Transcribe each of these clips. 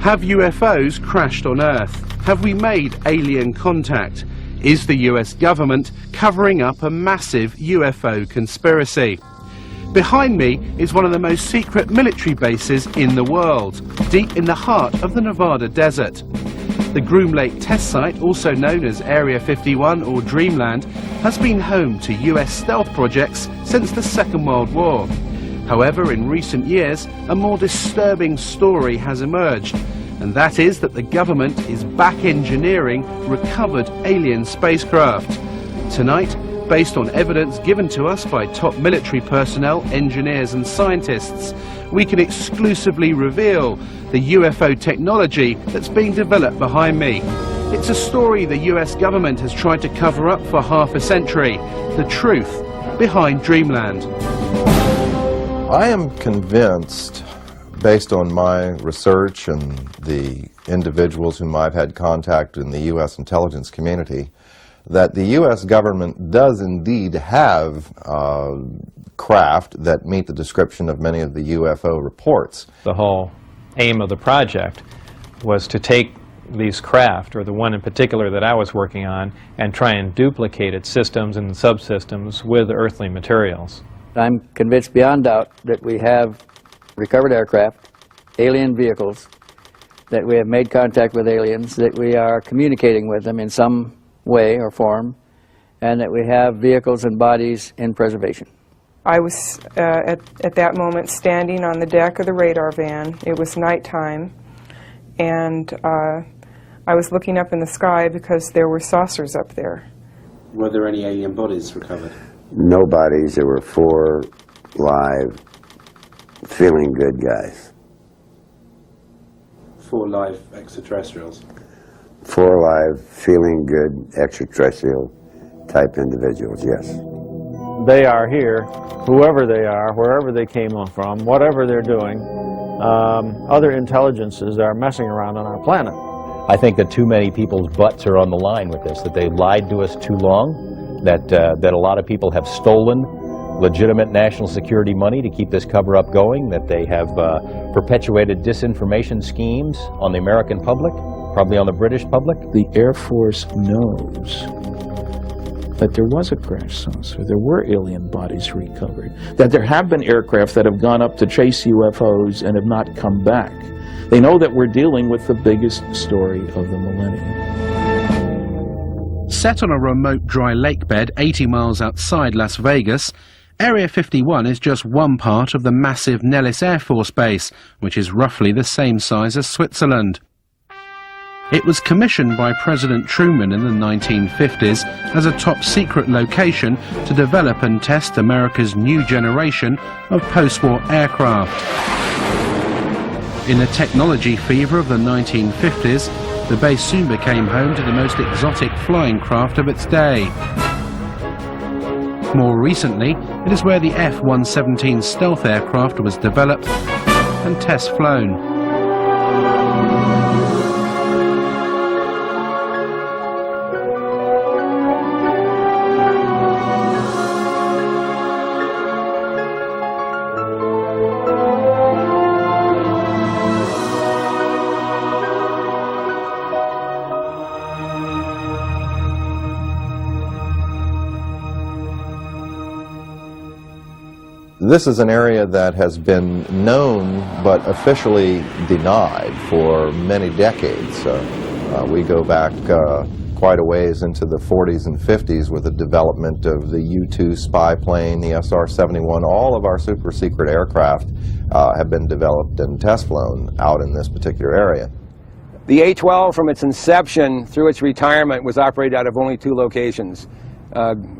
Have UFOs crashed on Earth? Have we made alien contact? Is the US government covering up a massive UFO conspiracy? Behind me is one of the most secret military bases in the world, deep in the heart of the Nevada desert. The Groom Lake test site, also known as Area 51 or Dreamland, has been home to US stealth projects since the Second World War. However, in recent years, a more disturbing story has emerged, and that is that the government is back engineering recovered alien spacecraft. Tonight, based on evidence given to us by top military personnel, engineers and scientists, we can exclusively reveal the UFO technology that's being developed behind me. It's a story the US government has tried to cover up for half a century. The truth behind Dreamland. I am convinced, based on my research and the individuals whom I've had contact in the U.S. intelligence community, that the U.S. government does indeed have craft that meet the description of many of the UFO reports. The whole aim of the project was to take these craft, or the one in particular that I was working on, and try and duplicate its systems and subsystems with earthly materials. I'm convinced beyond doubt that we have recovered aircraft, alien vehicles, that we have made contact with aliens, that we are communicating with them in some way or form, and that we have vehicles and bodies in preservation. I was at that moment standing on the deck of the radar van. It was nighttime, and I was looking up in the sky because there were saucers up there. Were there any alien bodies recovered? No bodies. There were 4 live, feeling good guys. 4 live extraterrestrials? 4 live, feeling good extraterrestrial type individuals, yes. They are here, whoever they are, wherever they came from, whatever they're doing. Other intelligences are messing around on our planet. I think that too many people's butts are on the line with this, that they lied to us too long, that a lot of people have stolen legitimate national security money to keep this cover-up going, that they have perpetuated disinformation schemes on the American public, probably on the British public. The Air Force knows that there was a crash saucer, there were alien bodies recovered, that there have been aircraft that have gone up to chase UFOs and have not come back. They know that we're dealing with the biggest story of the millennium. Set on a remote dry lake bed 80 miles outside Las Vegas, Area 51 is just one part of the massive Nellis Air Force Base, which is roughly the same size as Switzerland. It was commissioned by President Truman in the 1950s as a top-secret location to develop and test America's new generation of post-war aircraft. In the technology fever of the 1950s, the base soon became home to the most exotic flying craft of its day. More recently, it is where the F-117 stealth aircraft was developed and test flown. This is an area that has been known but officially denied for many decades. We go back quite a ways into the 40s and 50s with the development of the U-2 spy plane, the SR-71. All of our super secret aircraft have been developed and test flown out in this particular area. The A-12 from its inception through its retirement was operated out of only 2 locations.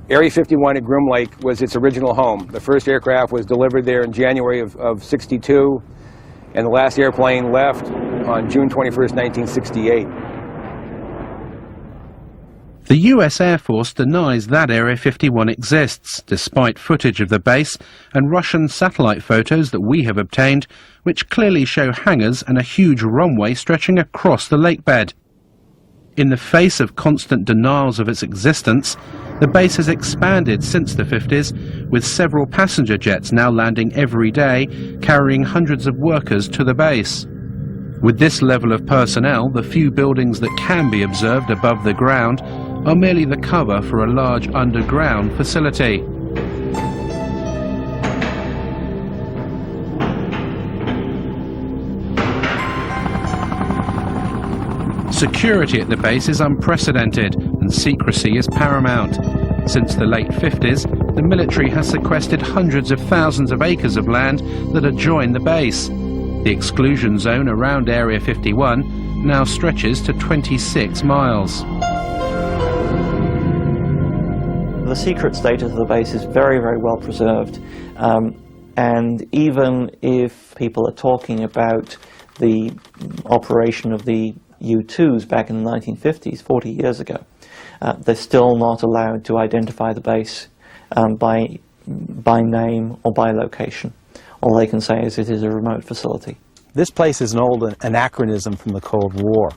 Area 51 at Groom Lake was its original home. The first aircraft was delivered there in January of '62, and the last airplane left on June 21st, 1968. The US Air Force denies that Area 51 exists, despite footage of the base and Russian satellite photos that we have obtained, which clearly show hangars and a huge runway stretching across the lake bed. In the face of constant denials of its existence, the base has expanded since the 50s, with several passenger jets now landing every day, carrying hundreds of workers to the base. With this level of personnel, the few buildings that can be observed above the ground are merely the cover for a large underground facility. Security at the base is unprecedented and secrecy is paramount. Since the late 50s, the military has sequestered hundreds of thousands of acres of land that adjoin the base. The exclusion zone around Area 51 now stretches to 26 miles. The secret status of the base is very, very well preserved. And even if people are talking about the operation of the U-2s back in the 1950s, 40 years ago, they're still not allowed to identify the base by name or by location. All they can say is it is a remote facility. This place is an old anachronism from the Cold War.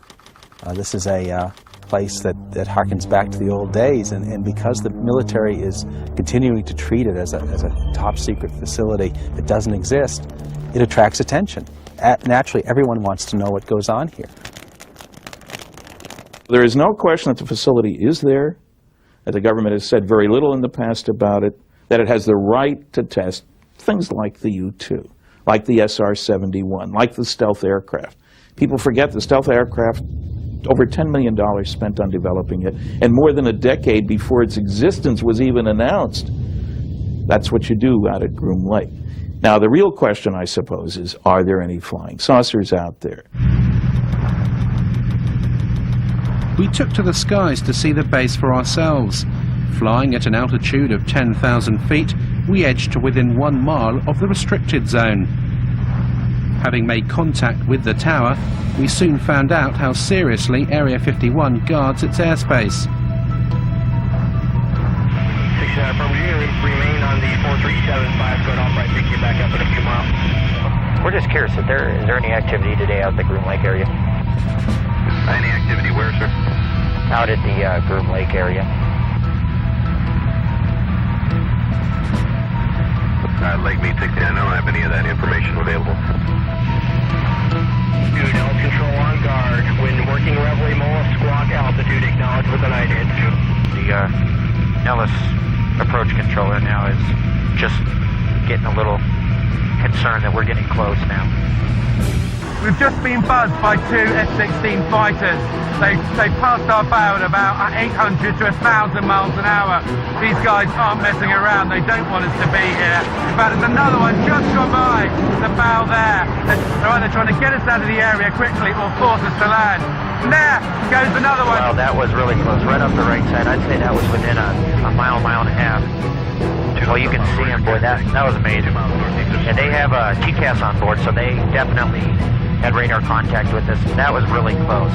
This is a place that harkens back to the old days, and because the military is continuing to treat it as a top secret facility that doesn't exist, it attracts attention. Naturally, everyone wants to know what goes on here. There is no question that the facility is there, that the government has said very little in the past about it, that it has the right to test things like the U-2, like the SR-71, like the stealth aircraft. People forget the stealth aircraft, over $10 million spent on developing it, and more than a decade before its existence was even announced. That's what you do out at Groom Lake. Now, the real question, I suppose, is, are there any flying saucers out there? We took to the skies to see the base for ourselves. Flying at an altitude of 10,000 feet, we edged to within 1 mile of the restricted zone. Having made contact with the tower, we soon found out how seriously Area 51 guards its airspace. Remain on the 4375, going off right, pick you back up in a few miles. We're just curious, is there any activity today out at the Groom Lake area? Any activity where, sir? Out at the Groom Lake area. Lake Mead 69, I don't have any of that information available. Dude, L control on guard. When working Reveille Mola squawk altitude, acknowledge with an ident. The Nellis approach controller now is just getting a little concerned that we're getting close now. We've just been buzzed by 2 F-16 fighters. They passed our bow at about 800 to 1,000 miles an hour. These guys aren't messing around. They don't want us to be here. In fact, there's another one just gone by the bow there. They're either trying to get us out of the area quickly or force us to land. And there goes another one. Wow, that was really close. Right off the right side. I'd say that was within a mile, mile and a half. Well, you can see them, boy. That was amazing. And they have GCAS on board, so they definitely had radar contact with us. That was really close.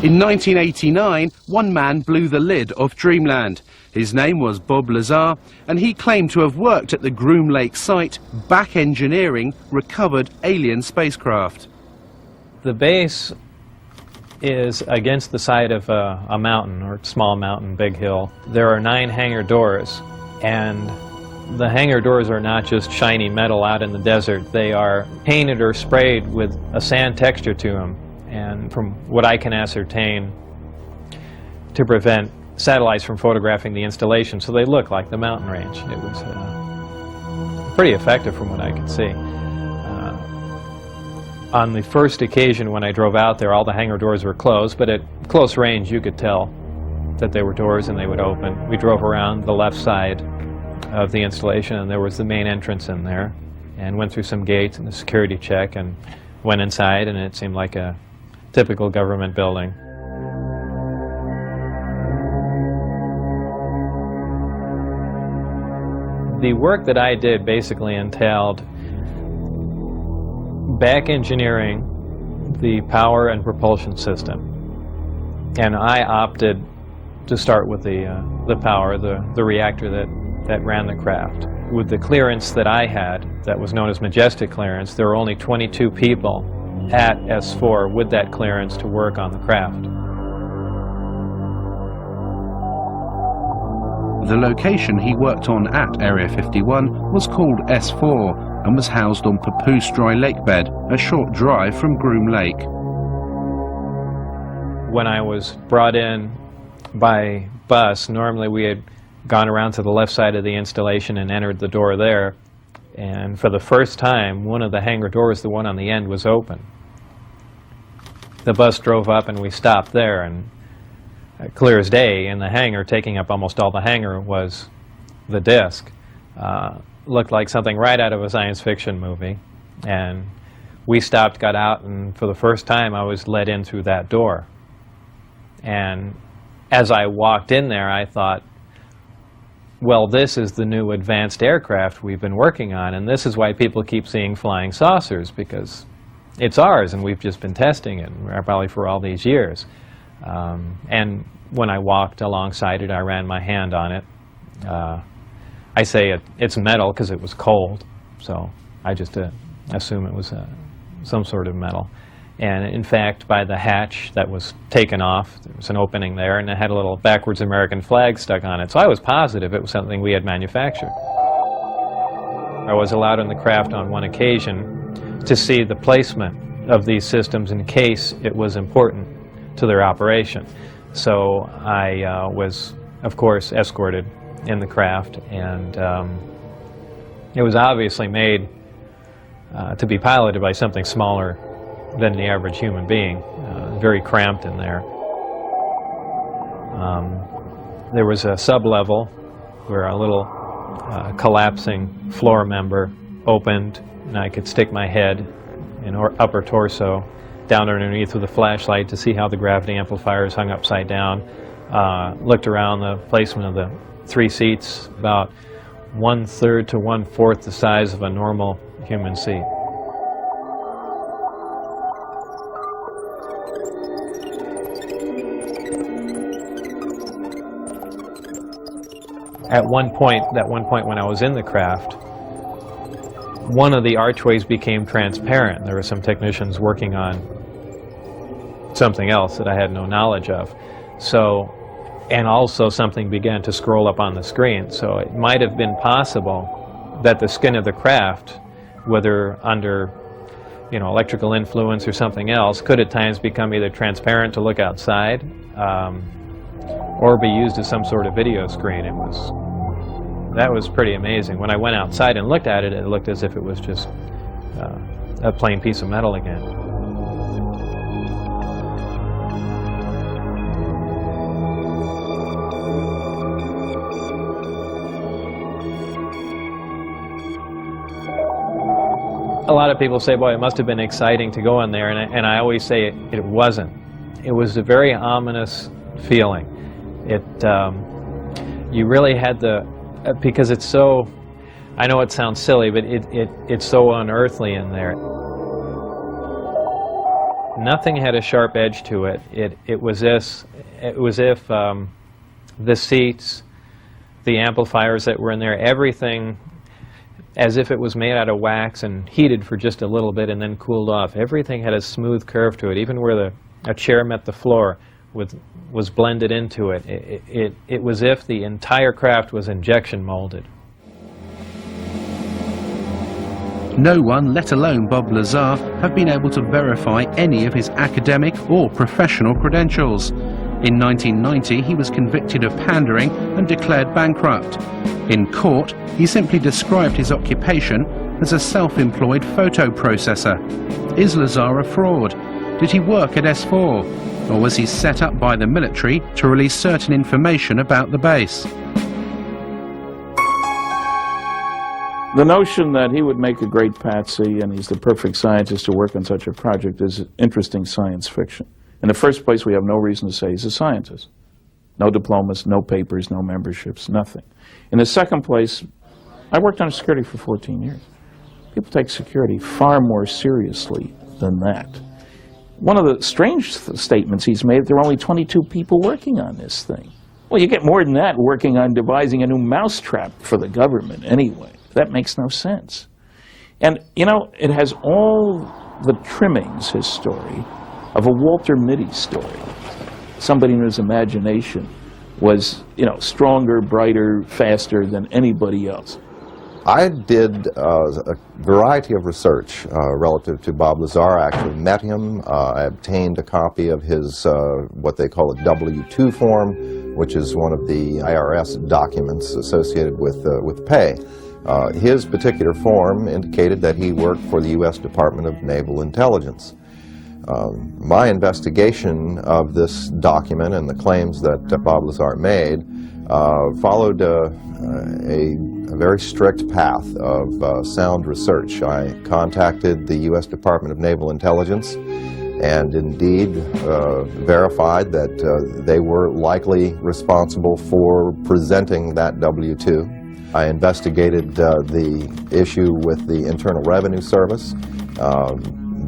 In 1989, one man blew the lid off Dreamland. His name was Bob Lazar, and he claimed to have worked at the Groom Lake site, back engineering recovered alien spacecraft. The base is against the side of a mountain, or small mountain, big hill. There are 9 hangar doors, and the hangar doors are not just shiny metal out in the desert. They are painted or sprayed with a sand texture to them. And from what I can ascertain, to prevent satellites from photographing the installation, so they look like the mountain range. It was pretty effective from what I could see. On the first occasion when I drove out there, all the hangar doors were closed, but at close range you could tell that they were doors and they would open. We drove around the left side of the installation, and there was the main entrance in there, and went through some gates and a security check, and went inside, and it seemed like a typical government building. The work that I did basically entailed back engineering the power and propulsion system, and I opted to start with the power, the reactor that ran the craft. With the clearance that I had, that was known as Majestic clearance, there were only 22 people at S4 with that clearance to work on the craft. The location he worked on at Area 51 was called S4, and was housed on Papoose Dry Lake bed, a short drive from Groom Lake. When I was brought in by bus, normally we had gone around to the left side of the installation and entered the door there. And for the first time, one of the hangar doors, the one on the end, was open. The bus drove up and we stopped there, and clear as day in the hangar, taking up almost all the hangar, was the disc. Looked like something right out of a science fiction movie. And we stopped, got out, and for the first time I was led in through that door. And as I walked in there, I thought, well, this is the new advanced aircraft we've been working on, and this is why people keep seeing flying saucers, because it's ours and we've just been testing it probably for all these years. And when I walked alongside it, I ran my hand on it. I say it's metal because it was cold, so I just assume it was some sort of metal. And in fact, by the hatch that was taken off, there was an opening there, and it had a little backwards American flag stuck on it. So I was positive it was something we had manufactured. I was allowed in the craft on one occasion to see the placement of these systems in case it was important to their operation. So I was, of course, escorted in the craft, and it was obviously made to be piloted by something smaller than the average human being, very cramped in there. There was a sub-level where a little collapsing floor member opened, and I could stick my head and upper torso down underneath with a flashlight to see how the gravity amplifiers hung upside down. Looked around the placement of the 3 seats, about 1/3 to 1/4 the size of a normal human seat. At one point when I was in the craft, one of the archways became transparent. There were some technicians working on something else that I had no knowledge of. So, and also something began to scroll up on the screen. So it might have been possible that the skin of the craft, whether under electrical influence or something else, could at times become either transparent to look outside or be used as some sort of video screen. That was pretty amazing. When I went outside and looked at it, it looked as if it was just a plain piece of metal again. A lot of people say, boy, it must have been exciting to go in there, and I always say it wasn't. It was a very ominous feeling. You really had because it's so, I know it sounds silly, but it's so unearthly in there. Nothing had a sharp edge to it. It was if the seats, the amplifiers that were in there, everything, as if it was made out of wax and heated for just a little bit and then cooled off. Everything had a smooth curve to it, even where a chair met the floor was blended into it. It was if the entire craft was injection molded. No one, let alone Bob Lazar, have been able to verify any of his academic or professional credentials. In 1990, he was convicted of pandering and declared bankrupt. In court, he simply described his occupation as a self-employed photo processor. Is Lazar a fraud? Did he work at S4? Or was he set up by the military to release certain information about the base? The notion that he would make a great patsy and he's the perfect scientist to work on such a project is interesting science fiction. In the first place, we have no reason to say he's a scientist. No diplomas, no papers, no memberships, nothing. In the second place, I worked on security for 14 years. People take security far more seriously than that. One of the strange statements he's made, there are only 22 people working on this thing. Well, you get more than that working on devising a new mousetrap for the government anyway. That makes no sense. And, it has all the trimmings, his story, of a Walter Mitty story. Somebody whose imagination was, stronger, brighter, faster than anybody else. I did a variety of research relative to Bob Lazar. I actually met him. I obtained a copy of his what they call a W-2 form, which is one of the IRS documents associated with pay. His particular form indicated that he worked for the U.S. Department of Naval Intelligence. My investigation of this document and the claims that Bob Lazar made followed a very strict path of sound research. I contacted the U.S. Department of Naval Intelligence and indeed verified that they were likely responsible for presenting that W-2. I investigated the issue with the Internal Revenue Service.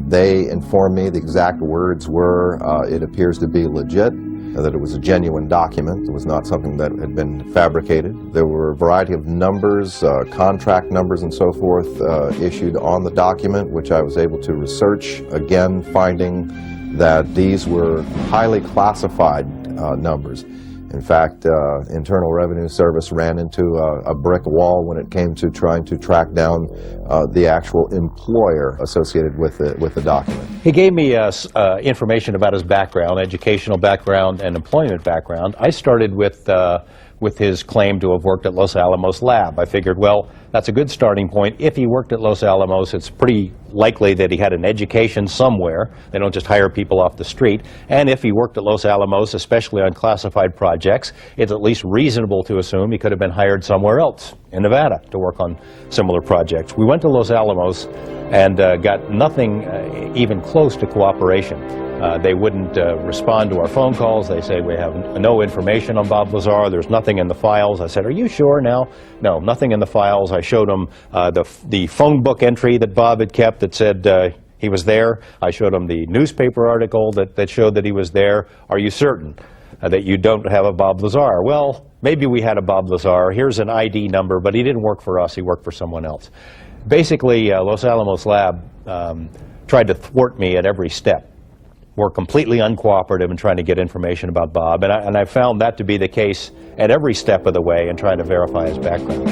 They informed me the exact words were, it appears to be legit, that it was a genuine document. It was not something that had been fabricated. There were a variety of numbers, contract numbers and so forth, issued on the document, which I was able to research, again finding that these were highly classified numbers. In fact, Internal Revenue Service ran into a brick wall when it came to trying to track down the actual employer associated with the document. He gave me information about his background, educational background and employment background. I started with his claim to have worked at Los Alamos Lab. I figured, well, that's a good starting point. If he worked at Los Alamos, it's pretty likely that he had an education somewhere. They don't just hire people off the street. And if he worked at Los Alamos, especially on classified projects, it's at least reasonable to assume he could have been hired somewhere else in Nevada to work on similar projects. We went to Los Alamos and got nothing even close to cooperation. They wouldn't respond to our phone calls. They say, we have no information on Bob Lazar. There's nothing in the files. I said, are you sure now? No, nothing in the files. I showed them the phone book entry that Bob had kept that said he was there. I showed him the newspaper article that showed that he was there. Are you certain that you don't have a Bob Lazar? Well, maybe we had a Bob Lazar. Here's an ID number, but he didn't work for us. He worked for someone else. Basically, Los Alamos Lab tried to thwart me at every step. Were completely uncooperative in trying to get information about Bob, and I found that to be the case at every step of the way in trying to verify his background.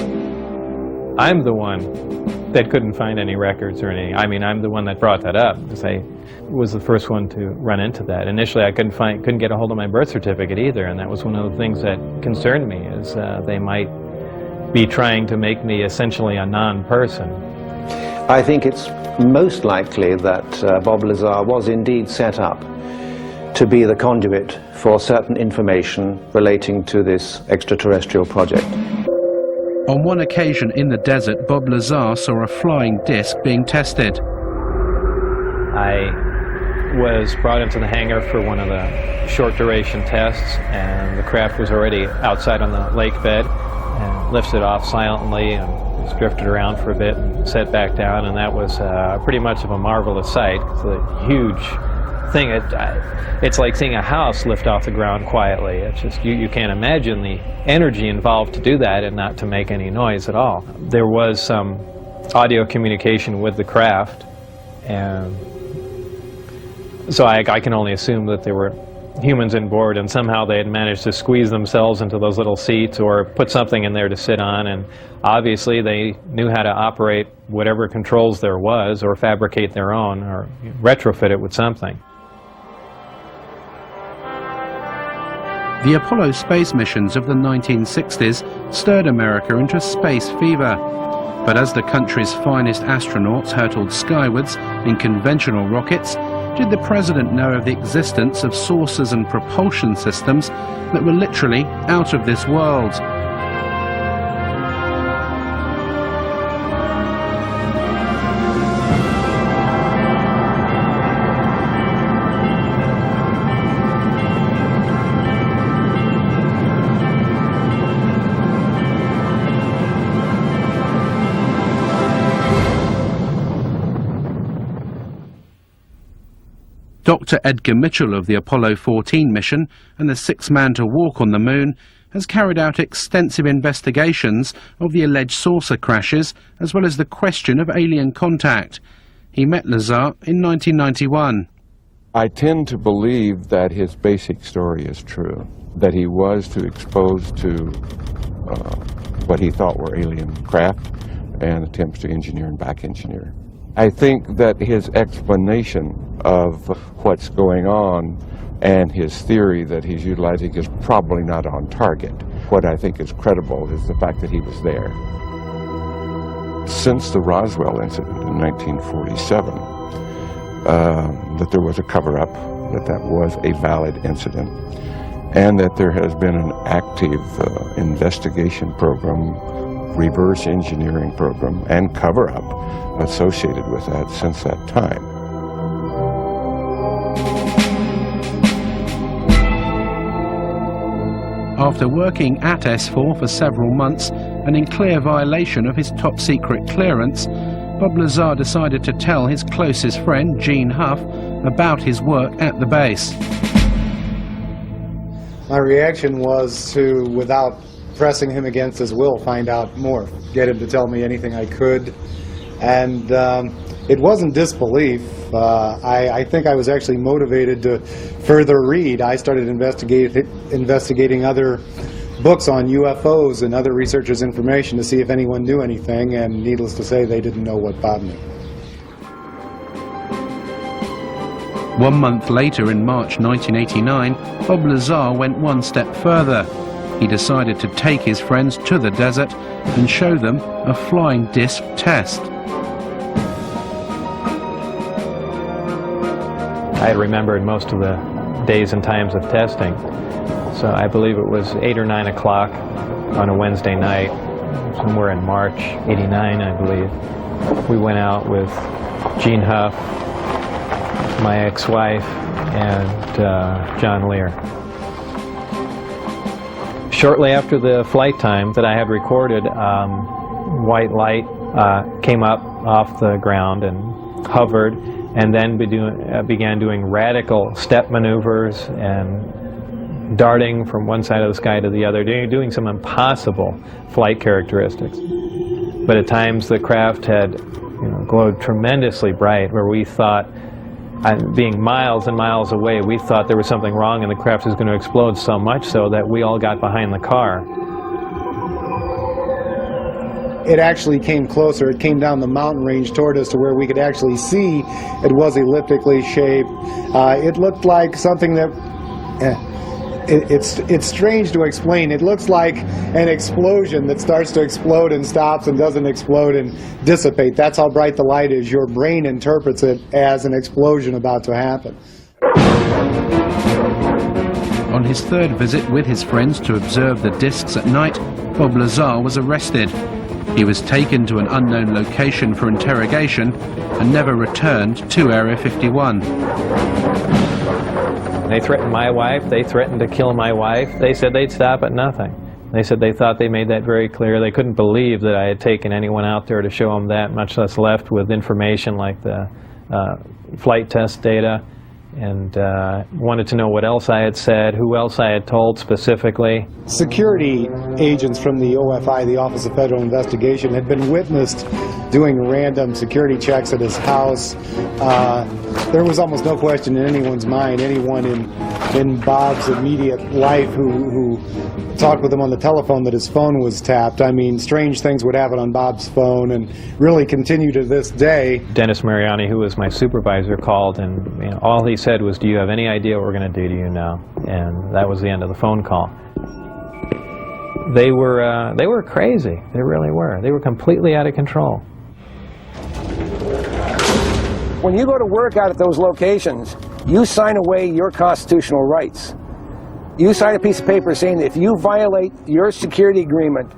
I'm the one that couldn't find any records or anything. I mean, I'm the one that brought that up because I was the first one to run into that. Initially, I couldn't get a hold of my birth certificate either, and that was one of the things that concerned me, is they might be trying to make me essentially a non-person. I think it's most likely that Bob Lazar was indeed set up to be the conduit for certain information relating to this extraterrestrial project. On one occasion in the desert, Bob Lazar saw a flying disc being tested. I was brought into the hangar for one of the short duration tests, and the craft was already outside on the lake bed, and lifted off silently and was drifted around for a bit and set back down, and that was pretty much of a marvelous sight. It's a huge thing. It's like seeing a house lift off the ground quietly. It's just, you can't imagine the energy involved to do that and not to make any noise at all. There was some audio communication with the craft, and so I can only assume that there were humans on board, and somehow they had managed to squeeze themselves into those little seats or put something in there to sit on, and obviously they knew how to operate whatever controls there was, or fabricate their own, or retrofit it with something. The Apollo space missions of the 1960s stirred America into space fever. But as the country's finest astronauts hurtled skywards in conventional rockets, did the President know of the existence of sources and propulsion systems that were literally out of this world? Dr. Edgar Mitchell of the Apollo 14 mission and the sixth man to walk on the moon has carried out extensive investigations of the alleged saucer crashes, as well as the question of alien contact. He met Lazar in 1991. I tend to believe that his basic story is true, that he was exposed to what he thought were alien craft, and attempts to engineer and back engineer. I think that his explanation of what's going on and his theory that he's utilizing is probably not on target. What I think is credible is the fact that he was there. Since the Roswell incident in 1947, that there was a cover-up, that was a valid incident, and that there has been an active investigation program, reverse engineering program, and cover-up associated with that since that time. After working at S4 for several months and in clear violation of his top-secret clearance, Bob Lazar decided to tell his closest friend, Gene Huff, about his work at the base. My reaction was to, without pressing him against his will, find out more, get him to tell me anything I could. And it wasn't disbelief. I think I was actually motivated to further read. I started investigating other books on UFOs and other researchers' information to see if anyone knew anything, and needless to say, they didn't know what Bob knew. 1 month later, in March 1989, Bob Lazar went one step further. He decided to take his friends to the desert and show them a flying disc test. I had remembered most of the days and times of testing. So I believe it was 8 or 9 o'clock on a Wednesday night, somewhere in March '89, I believe. We went out with Gene Huff, my ex-wife, and John Lear. Shortly after the flight time that I had recorded, white light came up off the ground and hovered, and then began doing radical step maneuvers and darting from one side of the sky to the other, doing some impossible flight characteristics. But at times the craft had glowed tremendously bright, where we thought, being miles and miles away, we thought there was something wrong and the craft was going to explode, so much so that we all got behind the car. It actually came closer. It came down the mountain range toward us to where we could actually see it was elliptically shaped. It looked like something that... It's strange to explain. It looks like an explosion that starts to explode and stops and doesn't explode and dissipate. That's how bright the light is. Your brain interprets it as an explosion about to happen. On his third visit with his friends to observe the discs at night, Bob Lazar was arrested. He was taken to an unknown location for interrogation and never returned to Area 51. They threatened my wife, they threatened to kill my wife. They said they'd stop at nothing. They said they thought they made that very clear. They couldn't believe that I had taken anyone out there to show them that, much less left with information like the flight test data, and wanted to know what else I had said, who else I had told specifically. Security agents from the OFI, the Office of Federal Investigation, had been witnessed doing random security checks at his house. There was almost no question in anyone's mind, anyone in Bob's immediate life who talked with him on the telephone, that his phone was tapped. I mean, strange things would happen on Bob's phone and really continue to this day. Dennis Mariani, who was my supervisor, called, and all he said was, "Do you have any idea what we're going to do to you now?" And that was the end of the phone call. They were crazy. They really were. They were completely out of control. When you go to work out at those locations, you sign away your constitutional rights. You sign a piece of paper saying that if you violate your security agreement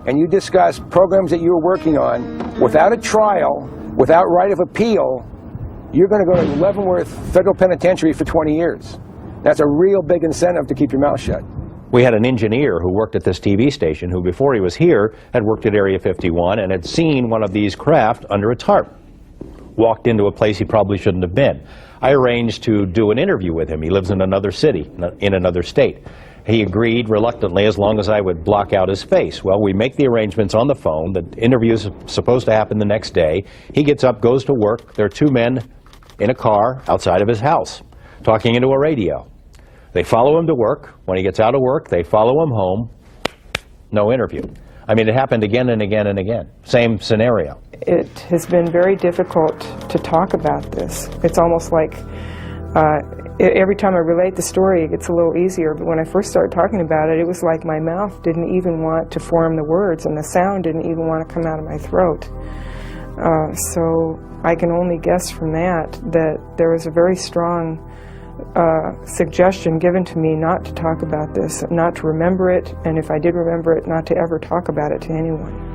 and you discuss programs that you're working on without a trial, without right of appeal, you're going to go to Leavenworth Federal Penitentiary for 20 years. That's a real big incentive to keep your mouth shut. We had an engineer who worked at this TV station who, before he was here, had worked at Area 51 and had seen one of these craft under a tarp. Walked into a place he probably shouldn't have been. I arranged to do an interview with him. He lives in another city, in another state. He agreed reluctantly as long as I would block out his face. Well, we make the arrangements on the phone. The interview is supposed to happen the next day. He gets up, goes to work. There are two men in a car outside of his house talking into a radio. They follow him to work. When he gets out of work, they follow him home. No interview. I mean, it happened again and again and again. Same scenario. It has been very difficult to talk about this. It's almost like every time I relate the story, it gets a little easier. But when I first started talking about it, it was like my mouth didn't even want to form the words, and the sound didn't even want to come out of my throat. So I can only guess from that there was a very strong suggestion given to me not to talk about this, not to remember it, and if I did remember it, not to ever talk about it to anyone.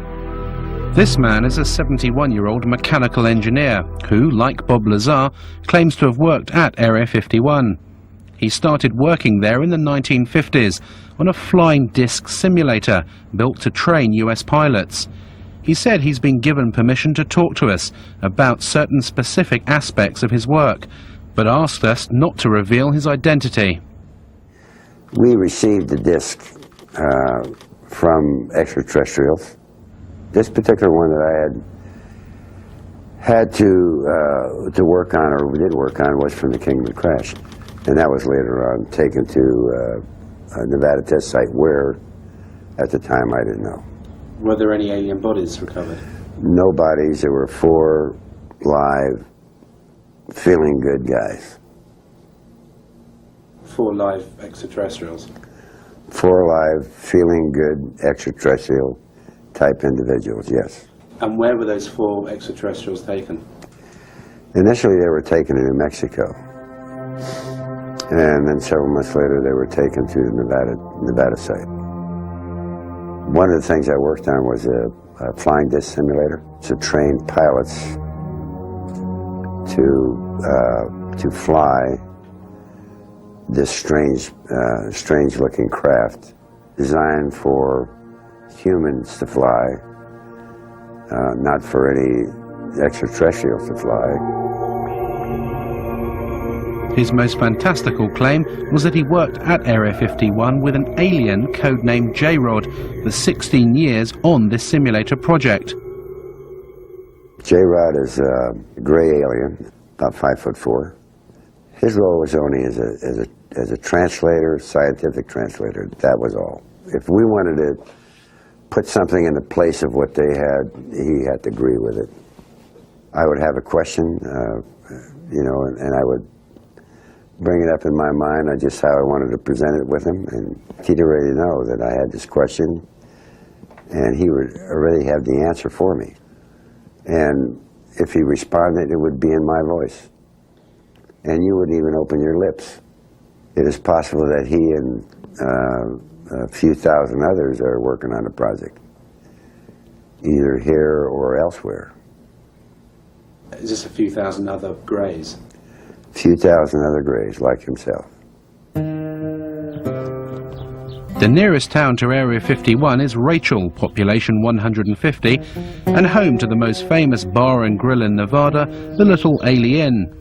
This man is a 71-year-old mechanical engineer who, like Bob Lazar, claims to have worked at Area 51. He started working there in the 1950s on a flying disc simulator built to train US pilots. He said he's been given permission to talk to us about certain specific aspects of his work, but asked us not to reveal his identity. We received the disc from extraterrestrials. This particular one that I had to work on, or we did work on, was from the Kingman crash. And that was later on taken to a Nevada test site where, at the time, I didn't know. Were there any alien bodies recovered? No bodies. There were 4 live, feeling good guys. 4 live extraterrestrials? 4 live, feeling good extraterrestrial type individuals, yes. And where were those 4 extraterrestrials taken? Initially they were taken to New Mexico. And then several months later they were taken to the Nevada site. One of the things I worked on was a flying disc simulator to train pilots to fly this strange looking craft designed for humans to fly, not for any extraterrestrials to fly. His most fantastical claim was that he worked at Area 51 with an alien codenamed J-Rod for 16 years on this simulator project. J-Rod is a gray alien, about 5'4". His role was only as a translator, scientific translator. That was all. If we wanted to put something in the place of what they had, he had to agree with it. I would have a question, and I would bring it up in my mind, just how I wanted to present it with him, and he'd already know that I had this question, and he would already have the answer for me. And if he responded, it would be in my voice. And you wouldn't even open your lips. It is possible that he and a few thousand others are working on a project, either here or elsewhere. Is this a few thousand other greys? A few thousand other greys like himself. The nearest town to Area 51 is Rachel, population 150, and home to the most famous bar and grill in Nevada, the Little Alien.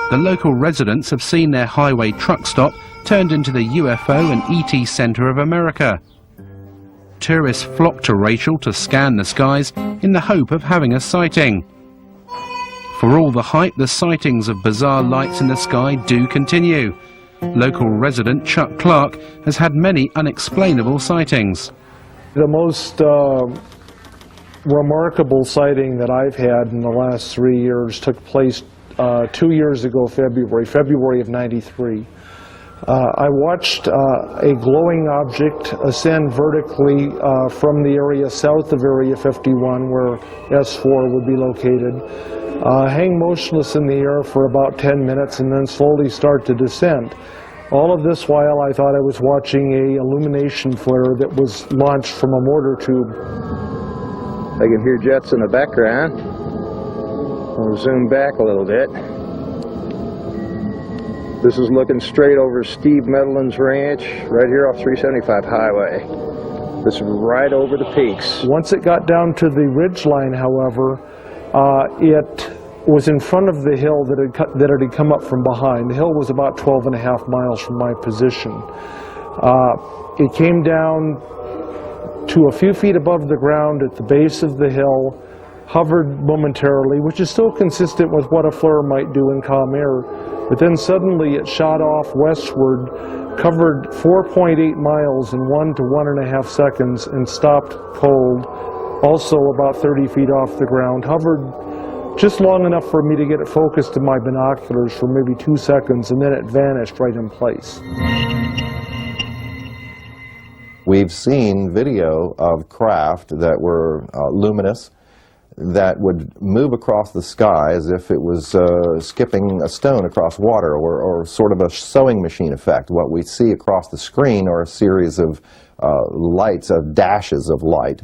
The local residents have seen their highway truck stop turned into the UFO and ET Center of America. Tourists flock to Rachel to scan the skies in the hope of having a sighting. For all the hype, the sightings of bizarre lights in the sky do continue. Local resident Chuck Clark has had many unexplainable sightings. The most remarkable sighting that I've had in the last 3 years took place 2 years ago, February of '93. I watched a glowing object ascend vertically from the area south of Area 51, where S4 would be located, hang motionless in the air for about 10 minutes and then slowly start to descend. All of this while I thought I was watching a illumination flare that was launched from a mortar tube. I can hear jets in the background. I'll zoom back a little bit. This is looking straight over Steve Medlin's ranch, right here off 375 highway. This is right over the peaks. Once it got down to the ridge line, however, it was in front of the hill that it had come up from behind. The hill was about 12.5 miles from my position. It came down to a few feet above the ground at the base of the hill, hovered momentarily, which is still consistent with what a flare might do in calm air, but then suddenly it shot off westward covered 4.8 miles in 1 to 1.5 seconds and stopped cold, also about 30 feet off the ground, hovered just long enough for me to get it focused in my binoculars for maybe 2 seconds, and then it vanished right in place. We've seen video of craft that were luminous, that would move across the sky as if it was skipping a stone across water, or sort of a sewing machine effect. What we see across the screen are a series of lights, of dashes of light,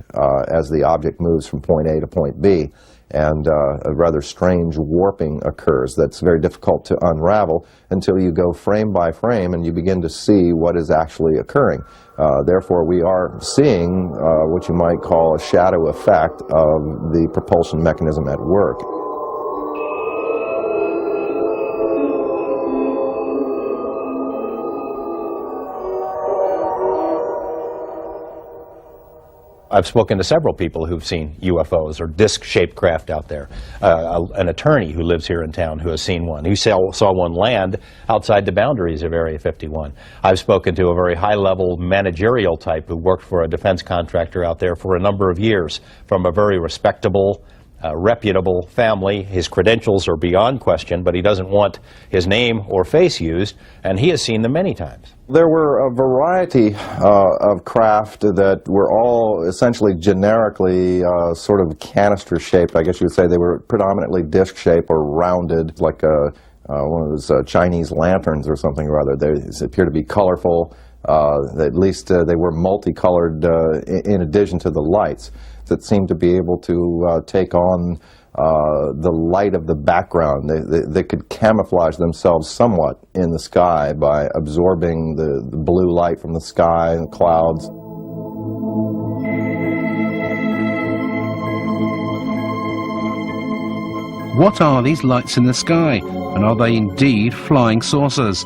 as the object moves from point A to point B. And a rather strange warping occurs that's very difficult to unravel until you go frame by frame and you begin to see what is actually occurring. Therefore, we are seeing what you might call a shadow effect of the propulsion mechanism at work. I've spoken to several people who've seen UFOs or disc-shaped craft out there. An attorney who lives here in town who has seen one. He saw one land outside the boundaries of Area 51. I've spoken to a very high-level managerial type who worked for a defense contractor out there for a number of years, from a very respectable, reputable family. His credentials are beyond question, but he doesn't want his name or face used, and he has seen them many times. There were a variety of craft that were all essentially generically sort of canister shaped. I guess you would say they were predominantly disc shaped or rounded, like one of those Chinese lanterns or something or other. They appear to be colorful. At least they were multicolored in addition to the lights that seemed to be able to take on the light of the background. They could camouflage themselves somewhat in the sky by absorbing the blue light from the sky and clouds. What are these lights in the sky, and are they indeed flying saucers?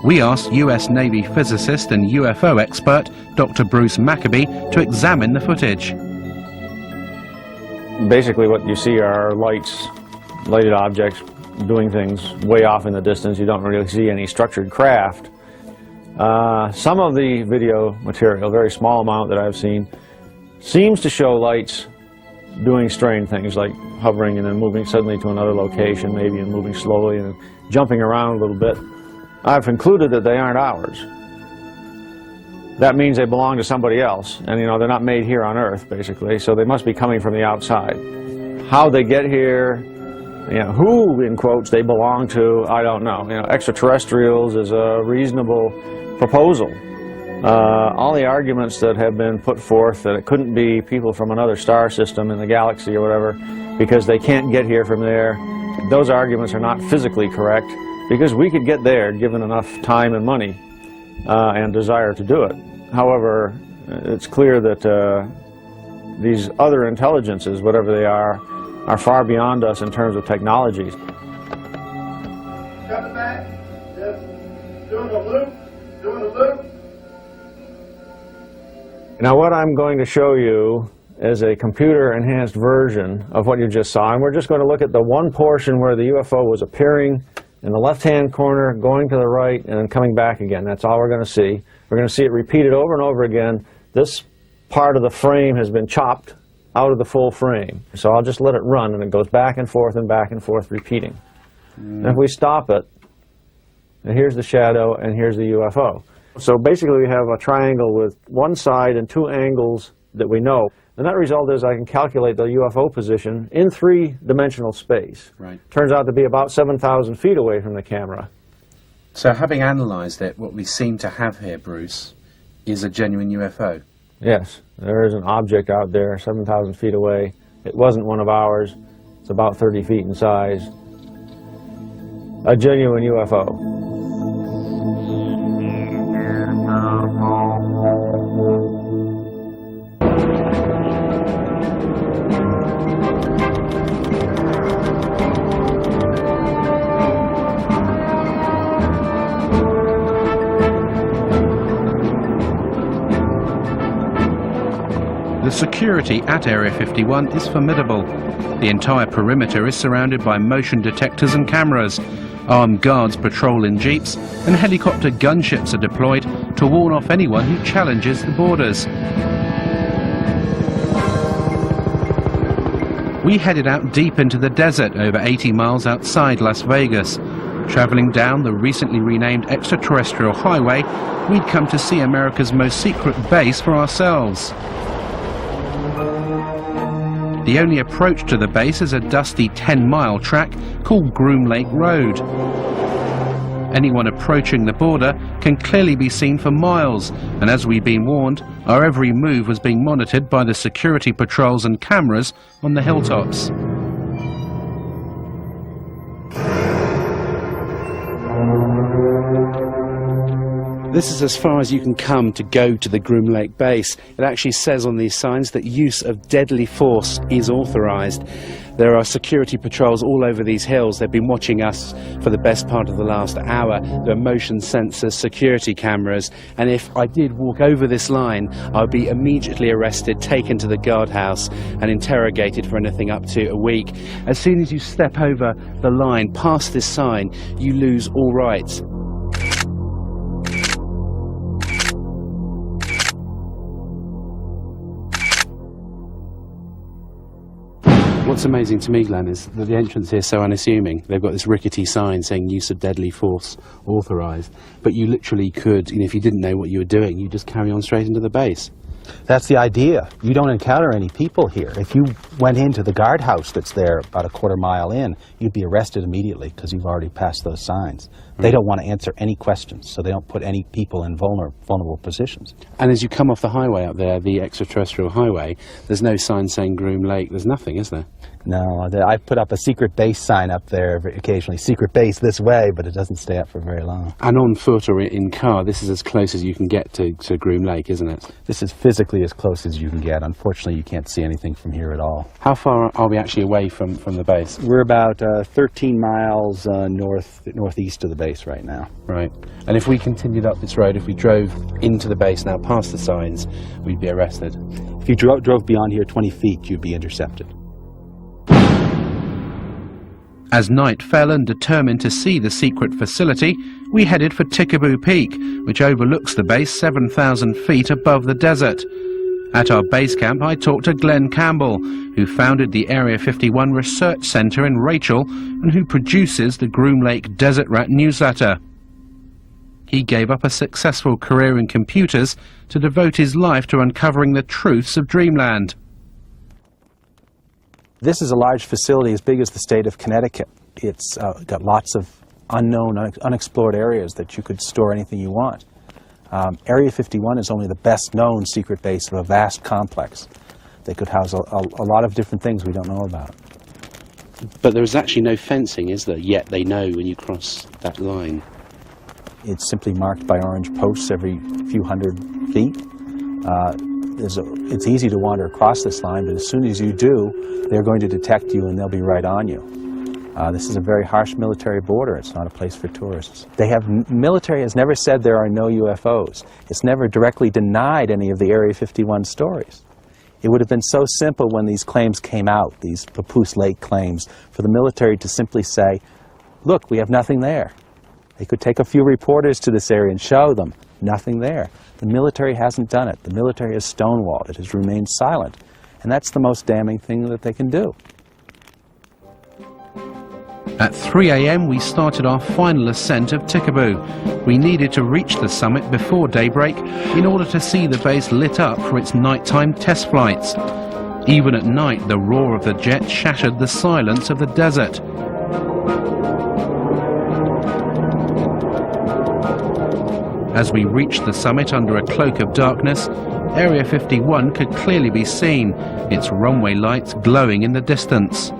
We asked US Navy physicist and UFO expert Dr. Bruce Maccabee to examine the footage. Basically what you see are lighted objects doing things way off in the distance. You don't really see any structured craft. Some of the video material, a very small amount that I've seen, seems to show lights doing strange things like hovering and then moving suddenly to another location maybe, and moving slowly and jumping around a little bit. I've concluded that they aren't ours. That means they belong to somebody else, and they're not made here on Earth, basically, so they must be coming from the outside. How they get here, who, in quotes, they belong to, I don't know. Extraterrestrials is a reasonable proposal. All the arguments that have been put forth that it couldn't be people from another star system in the galaxy or whatever, because they can't get here from there, those arguments are not physically correct, because we could get there given enough time and money and desire to do it. However, it's clear that these other intelligences, whatever they are far beyond us in terms of technologies. Coming back, just doing a loop. Now what I'm going to show you is a computer-enhanced version of what you just saw, and we're just going to look at the one portion where the UFO was appearing in the left-hand corner, going to the right, and then coming back again. That's all we're going to see. We're going to see it repeated over and over again. This part of the frame has been chopped out of the full frame. So I'll just let it run, and it goes back and forth, repeating. And if we stop it, and here's the shadow, and here's the UFO. So basically we have a triangle with one side and two angles that we know. The net result is I can calculate the UFO position in three-dimensional space. Right. Turns out to be about 7,000 feet away from the camera. So having analysed it, what we seem to have here, Bruce, is a genuine UFO. Yes, there is an object out there 7,000 feet away. It wasn't one of ours. It's about 30 feet in size. A genuine UFO. The security at Area 51 is formidable. The entire perimeter is surrounded by motion detectors and cameras. Armed guards patrol in jeeps and helicopter gunships are deployed to warn off anyone who challenges the borders. We headed out deep into the desert over 80 miles outside Las Vegas. Traveling down the recently renamed extraterrestrial highway, we'd come to see America's most secret base for ourselves. The only approach to the base is a dusty 10-mile track called Groom Lake Road. Anyone approaching the border can clearly be seen for miles, and as we've been warned, our every move was being monitored by the security patrols and cameras on the hilltops. This is as far as you can come to go to the Groom Lake base. It actually says on these signs that use of deadly force is authorized. There are security patrols all over these hills. They've been watching us for the best part of the last hour. There are motion sensors, security cameras, and if I did walk over this line, I'd be immediately arrested, taken to the guardhouse and interrogated for anything up to a week. As soon as you step over the line, past this sign, you lose all rights. What's amazing to me, Glenn, is that the entrance here is so unassuming. They've got this rickety sign saying use of deadly force authorised, but you literally could, if you didn't know what you were doing, you just carry on straight into the base. That's the idea. You don't encounter any people here. If you went into the guardhouse that's there about a quarter mile in, you'd be arrested immediately because you've already passed those signs. They don't want to answer any questions, so they don't put any people in vulnerable positions. And as you come off the highway up there, the extraterrestrial highway, there's no sign saying Groom Lake. There's nothing, is there? No, I put up a secret base sign up there occasionally. Secret base this way, but it doesn't stay up for very long. And on foot or in car, this is as close as you can get to Groom Lake, isn't it? This is physically as close as you can get. Unfortunately, you can't see anything from here at all. How far are we actually away from the base? We're about 13 miles northeast of the base right now. Right. And if we continued up this road, if we drove into the base now past the signs, we'd be arrested. If you drove beyond here 20 feet, you'd be intercepted. As night fell and determined to see the secret facility, we headed for Tikaboo Peak, which overlooks the base 7,000 feet above the desert. At our base camp, I talked to Glenn Campbell, who founded the Area 51 Research Centre in Rachel and who produces the Groom Lake Desert Rat newsletter. He gave up a successful career in computers to devote his life to uncovering the truths of Dreamland. This is a large facility as big as the state of Connecticut. It's got lots of unknown, unexplored areas that you could store anything you want. Area 51 is only the best known secret base of a vast complex. They could house a lot of different things we don't know about. But there is actually no fencing, is there? Yet they know when you cross that line. It's simply marked by orange posts every few hundred feet. It's easy to wander across this line, but as soon as you do, they're going to detect you and they'll be right on you. This is a very harsh military border. It's not a place for tourists. Military has never said there are no UFOs. It's never directly denied any of the Area 51 stories. It would have been so simple when these claims came out, these Papoose Lake claims, for the military to simply say, look, we have nothing there. They could take a few reporters to this area and show them, nothing there. The military hasn't done it. The military has stonewalled. It has remained silent. And that's the most damning thing that they can do. At 3 a.m. we started our final ascent of Tikaboo. We needed to reach the summit before daybreak in order to see the base lit up for its nighttime test flights. Even at night, the roar of the jet shattered the silence of the desert. As we reached the summit under a cloak of darkness, Area 51 could clearly be seen, its runway lights glowing in the distance.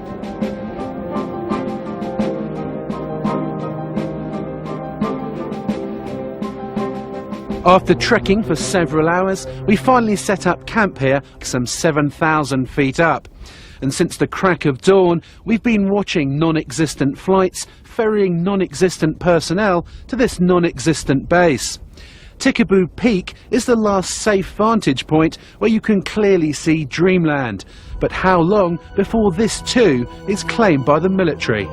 After trekking for several hours, we finally set up camp here, some 7,000 feet up. And since the crack of dawn, we've been watching non-existent flights, ferrying non-existent personnel to this non-existent base. Tikaboo Peak is the last safe vantage point where you can clearly see Dreamland. But how long before this too is claimed by the military?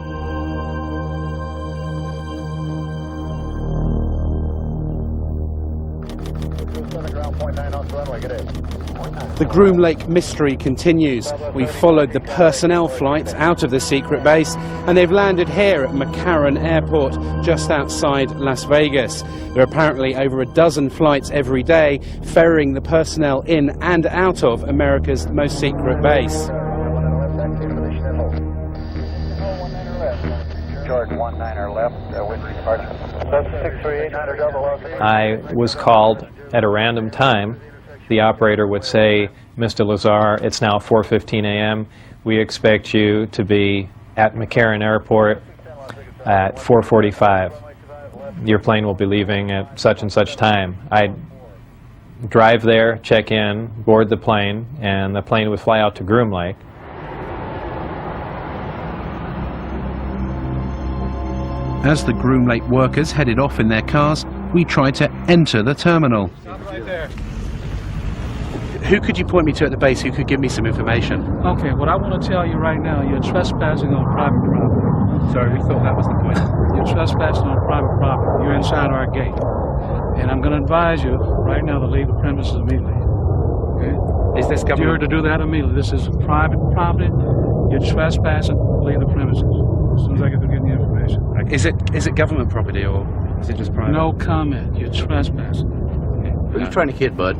The Groom Lake mystery continues. We've followed the personnel flights out of the secret base, and they've landed here at McCarran Airport, just outside Las Vegas. There are apparently over a dozen flights every day, ferrying the personnel in and out of America's most secret base. I was called at a random time. The operator would say, "Mr. Lazar, it's now 4:15 a.m. We expect you to be at McCarran Airport at 4:45. Your plane will be leaving at such and such time." I'd drive there, check in, board the plane, and the plane would fly out to Groom Lake. As the Groom Lake workers headed off in their cars, we tried to enter the terminal. Who could you point me to at the base who could give me some information? Okay, what I want to tell you right now, you're trespassing on private property. Sorry, we thought that was the point. You're trespassing on private property. You're inside our gate. And I'm going to advise you right now to leave the premises immediately. Okay? Is this government? You're to do that immediately. This is private property. You're trespassing. Leave the premises. As soon as I get to get the information. Is it government property or is it just private? No comment. You're trespassing. Okay. Who are you trying to hit, bud?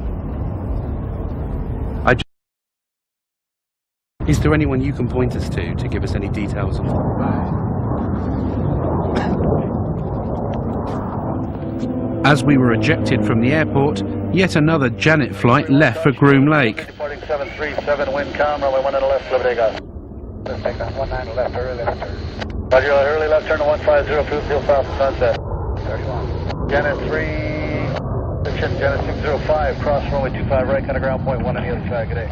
Is there anyone you can point us to give us any details on? As we were ejected from the airport, yet another Janet flight left for Groom Lake. Reporting 737, wind calm, runway 1 on the left, Liberty got. Let's take that 19 left, early left turn. Roger, early left turn to 150, fuel south of sunset. 31. Janet 3, Janet 605, cross runway 25 right, kind of ground point 1 on the other side, good day.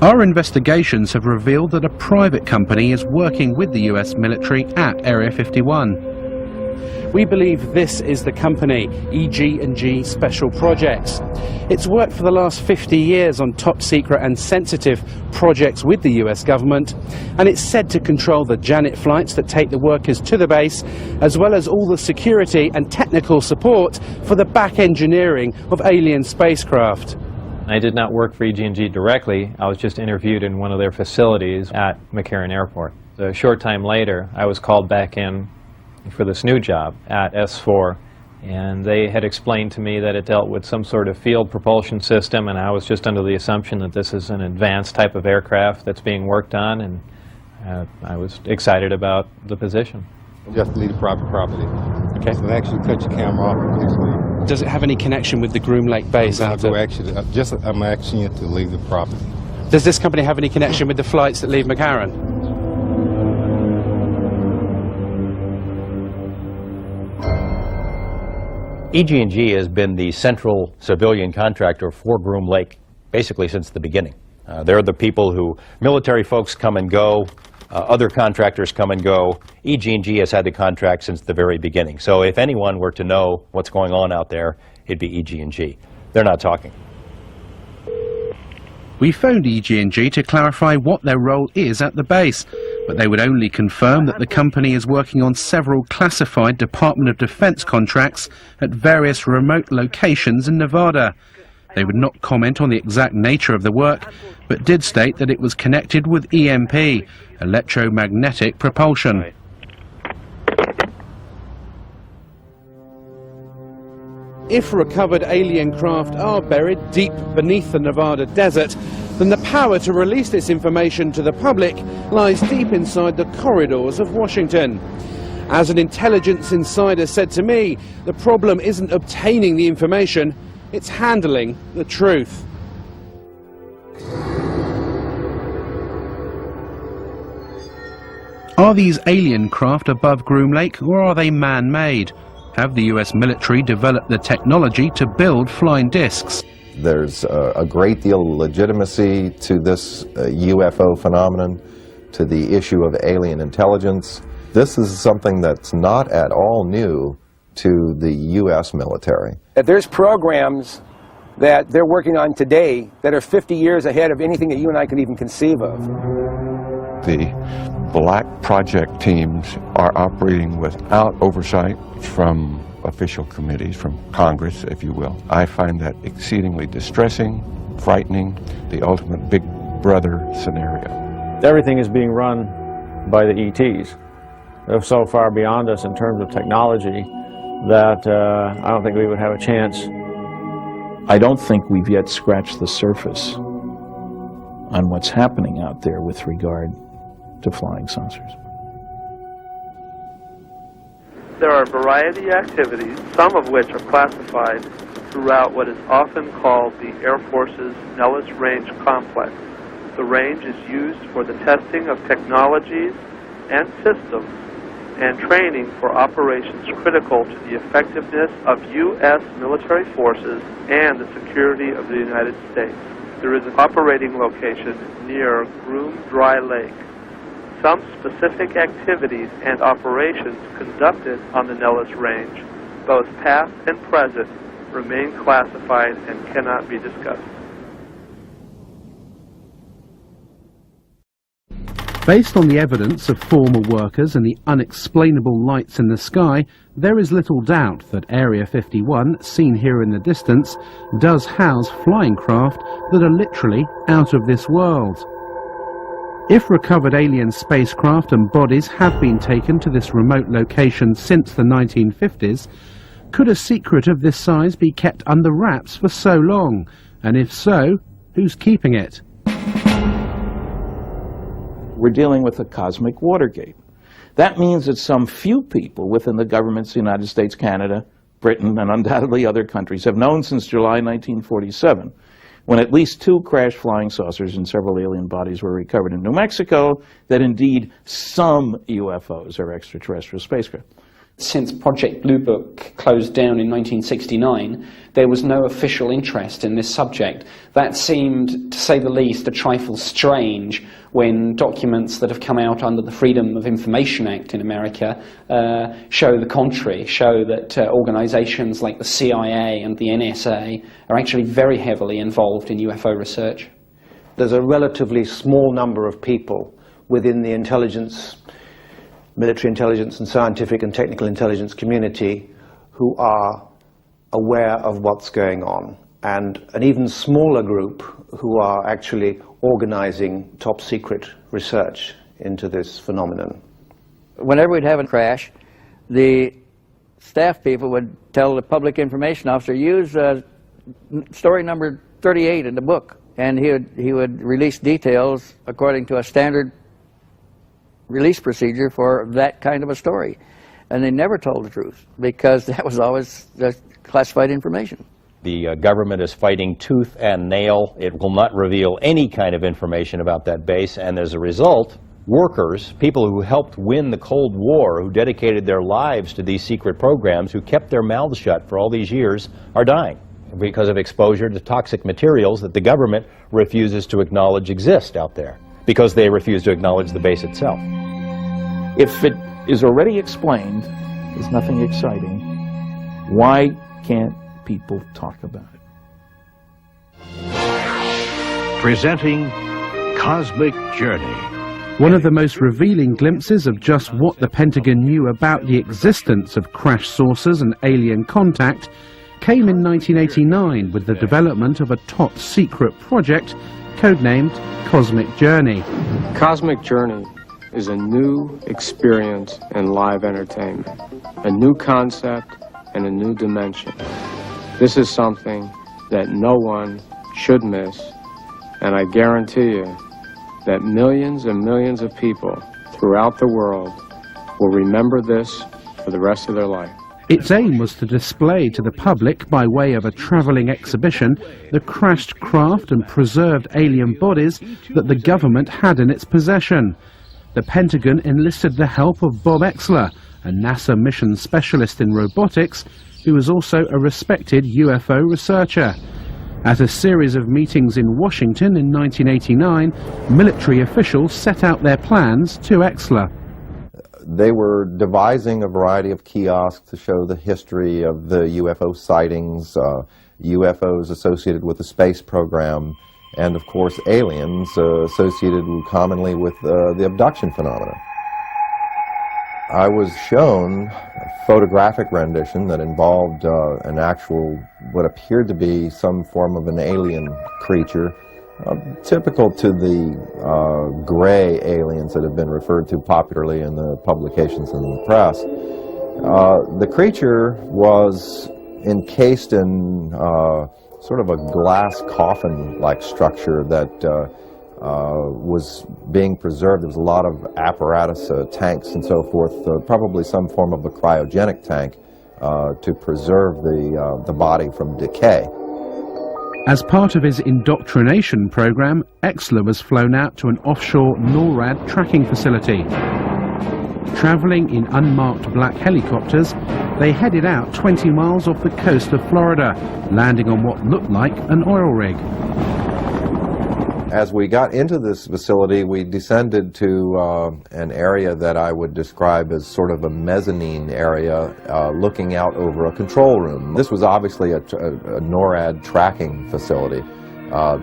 Our investigations have revealed that a private company is working with the US military at Area 51. We believe this is the company, EG&G Special Projects. It's worked for the last 50 years on top secret and sensitive projects with the US government, and it's said to control the Janet flights that take the workers to the base, as well as all the security and technical support for the back engineering of alien spacecraft. I did not work for EG&G directly. I was just interviewed in one of their facilities at McCarran Airport. A short time later, I was called back in for this new job at S4, and they had explained to me that it dealt with some sort of field propulsion system, and I was just under the assumption that this is an advanced type of aircraft that's being worked on, and I was excited about the position. Just leave private property. Okay. So actually cut your camera off and just leave. Does it have any connection with the Groom Lake base? I'm asking you to leave the property. Does this company have any connection with the flights that leave McCarran? EG&G has been the central civilian contractor for Groom Lake basically since the beginning. They're the people who military folks come and go, other contractors come and go. EG&G has had the contract since the very beginning. So if anyone were to know what's going on out there, it'd be EG&G. They're not talking. We phoned EG&G to clarify what their role is at the base, but they would only confirm that the company is working on several classified Department of Defense contracts at various remote locations in Nevada. They would not comment on the exact nature of the work, but did state that it was connected with EMP, electromagnetic propulsion. If recovered alien craft are buried deep beneath the Nevada desert, then the power to release this information to the public lies deep inside the corridors of Washington. As an intelligence insider said to me, the problem isn't obtaining the information, it's handling the truth. Are these alien craft above Groom Lake, or are they man-made? Have the US military developed the technology to build flying discs? There's a great deal of legitimacy to this UFO phenomenon, to the issue of alien intelligence. This is something that's not at all new to the US military. There's programs that they're working on today that are 50 years ahead of anything that you and I can even conceive of. The black project teams are operating without oversight from official committees, from Congress, if you will. I find that exceedingly distressing, frightening, the ultimate big brother scenario. Everything is being run by the ETs. They're so far beyond us in terms of technology that I don't think we would have a chance. I don't think we've yet scratched the surface on what's happening out there with regard to flying saucers. There are a variety of activities, some of which are classified throughout what is often called the Air Force's Nellis Range Complex. The range is used for the testing of technologies and systems and training for operations critical to the effectiveness of U.S. military forces and the security of the United States. There is an operating location near Groom Dry Lake. Some specific activities and operations conducted on the Nellis Range, both past and present, remain classified and cannot be discussed. Based on the evidence of former workers and the unexplainable lights in the sky, there is little doubt that Area 51, seen here in the distance, does house flying craft that are literally out of this world. If recovered alien spacecraft and bodies have been taken to this remote location since the 1950s, could a secret of this size be kept under wraps for so long? And if so, who's keeping it? We're dealing with a cosmic Watergate. That means that some few people within the governments of the United States, Canada, Britain, and undoubtedly other countries have known since July 1947, when at least 2 crashed flying saucers and several alien bodies were recovered in New Mexico, that indeed some UFOs are extraterrestrial spacecraft. Since Project Blue Book closed down in 1969, there was no official interest in this subject. That seemed, to say the least, a trifle strange when documents that have come out under the Freedom of Information Act in America show the contrary, show that organizations like the CIA and the NSA are actually very heavily involved in UFO research. There's a relatively small number of people within the intelligence, military intelligence and scientific and technical intelligence community who are aware of what's going on, and an even smaller group who are actually organizing top secret research into this phenomenon. Whenever we'd have a crash, the staff people would tell the public information officer, use story number 38 in the book, and he would release details according to a standard release procedure for that kind of a story. And they never told the truth, because that was always classified information. The government is fighting tooth and nail. It will not reveal any kind of information about that base, and as a result, workers, people who helped win the Cold War, who dedicated their lives to these secret programs, who kept their mouths shut for all these years, are dying because of exposure to toxic materials that the government refuses to acknowledge exist out there, because they refuse to acknowledge the base itself. If it is already explained, there's nothing exciting, why can't people talk about it? Presenting Cosmic Journey. One of the most revealing glimpses of just what the Pentagon knew about the existence of crash saucers and alien contact came in 1989 with the development of a top-secret project codenamed Cosmic Journey. Cosmic Journey is a new experience in live entertainment, a new concept and a new dimension. This is something that no one should miss, and I guarantee you that millions and millions of people throughout the world will remember this for the rest of their life. Its aim was to display to the public, by way of a travelling exhibition, the crashed craft and preserved alien bodies that the government had in its possession. The Pentagon enlisted the help of Bob Exler, a NASA mission specialist in robotics, who was also a respected UFO researcher. At a series of meetings in Washington in 1989, military officials set out their plans to Exler. They were devising a variety of kiosks to show the history of the UFO sightings, UFOs associated with the space program, and of course aliens associated commonly with the abduction phenomena. I was shown a photographic rendition that involved an actual, what appeared to be some form of an alien creature, typical to the gray aliens that have been referred to popularly in the publications and the press. The creature was encased in sort of a glass coffin-like structure that was being preserved. There was a lot of apparatus, tanks and so forth, probably some form of a cryogenic tank to preserve the body from decay. As part of his indoctrination program, Exler was flown out to an offshore NORAD tracking facility. Traveling in unmarked black helicopters, they headed out 20 miles off the coast of Florida, landing on what looked like an oil rig. As we got into this facility, we descended to an area that I would describe as sort of a mezzanine area, looking out over a control room. This was obviously a NORAD tracking facility.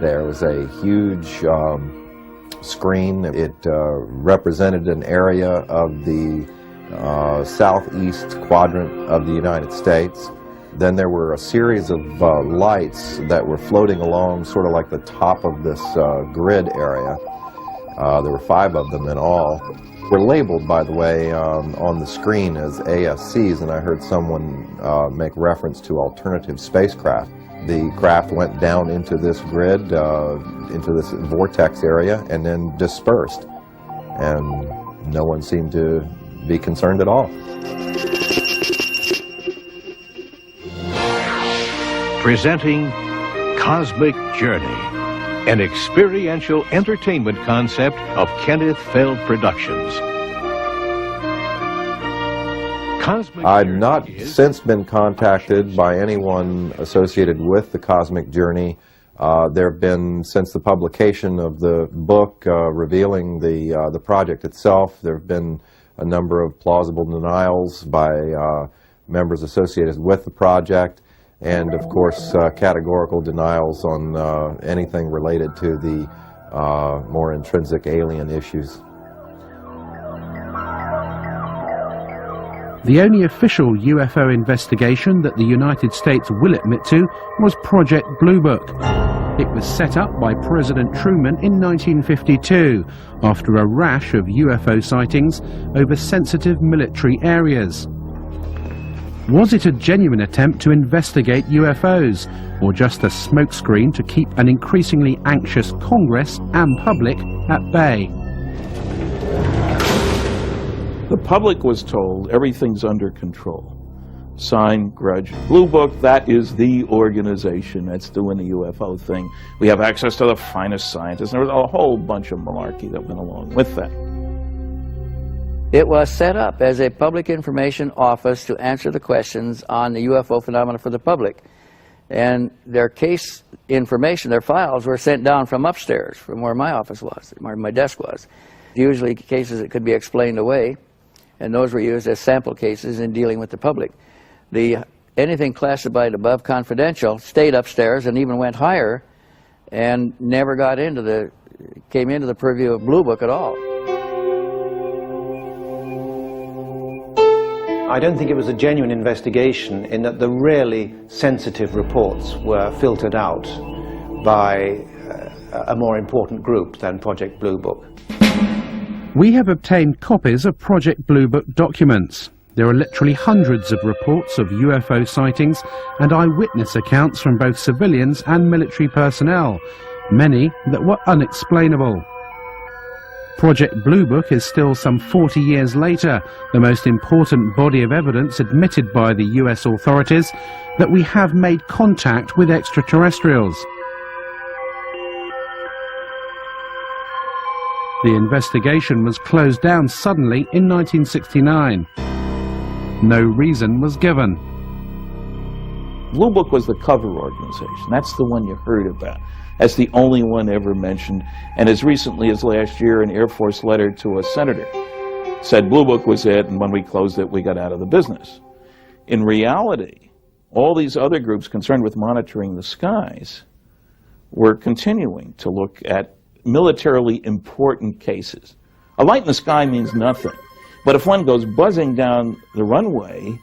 There was a huge screen. It represented an area of the southeast quadrant of the United States. Then there were a series of lights that were floating along sort of like the top of this grid area. There were 5 of them in all. Were labeled, by the way, on the screen as ASCs, and I heard someone make reference to alternative spacecraft. The craft went down into this grid, into this vortex area, and then dispersed. And no one seemed to be concerned at all. Presenting Cosmic Journey, an experiential entertainment concept of Kenneth Feld Productions. I've not since been contacted by anyone associated with the Cosmic Journey. There have been, since the publication of the book revealing the project itself, there have been a number of plausible denials by members associated with the project, and of course categorical denials on anything related to the more intrinsic alien issues. The only official UFO investigation that the United States will admit to was Project Blue Book. It was set up by President Truman in 1952 after a rash of UFO sightings over sensitive military areas. Was it a genuine attempt to investigate UFOs, or just a smokescreen to keep an increasingly anxious Congress and public at bay? The public was told everything's under control. Sign, grudge. Blue Book, that is the organization that's doing the UFO thing. We have access to the finest scientists. There was a whole bunch of malarkey that went along with that. It was set up as a public information office to answer the questions on the UFO phenomena for the public. And their case information, their files, were sent down from upstairs, from where my office was, where my desk was. Usually cases that could be explained away, and those were used as sample cases in dealing with the public. Anything classified above confidential stayed upstairs and even went higher and never came into the purview of Blue Book at all. I don't think it was a genuine investigation in that the really sensitive reports were filtered out by a more important group than Project Blue Book. We have obtained copies of Project Blue Book documents. There are literally hundreds of reports of UFO sightings and eyewitness accounts from both civilians and military personnel, many that were unexplainable. Project Blue Book is still some 40 years later the most important body of evidence admitted by the US authorities that we have made contact with extraterrestrials. The investigation was closed down suddenly in 1969. No reason was given. Blue Book was the cover organization. That's the one you heard about. That's the only one ever mentioned. And as recently as last year, an Air Force letter to a senator said Blue Book was it, and when we closed it, we got out of the business. In reality, all these other groups concerned with monitoring the skies were continuing to look at militarily important cases. A light in the sky means nothing. But if one goes buzzing down the runway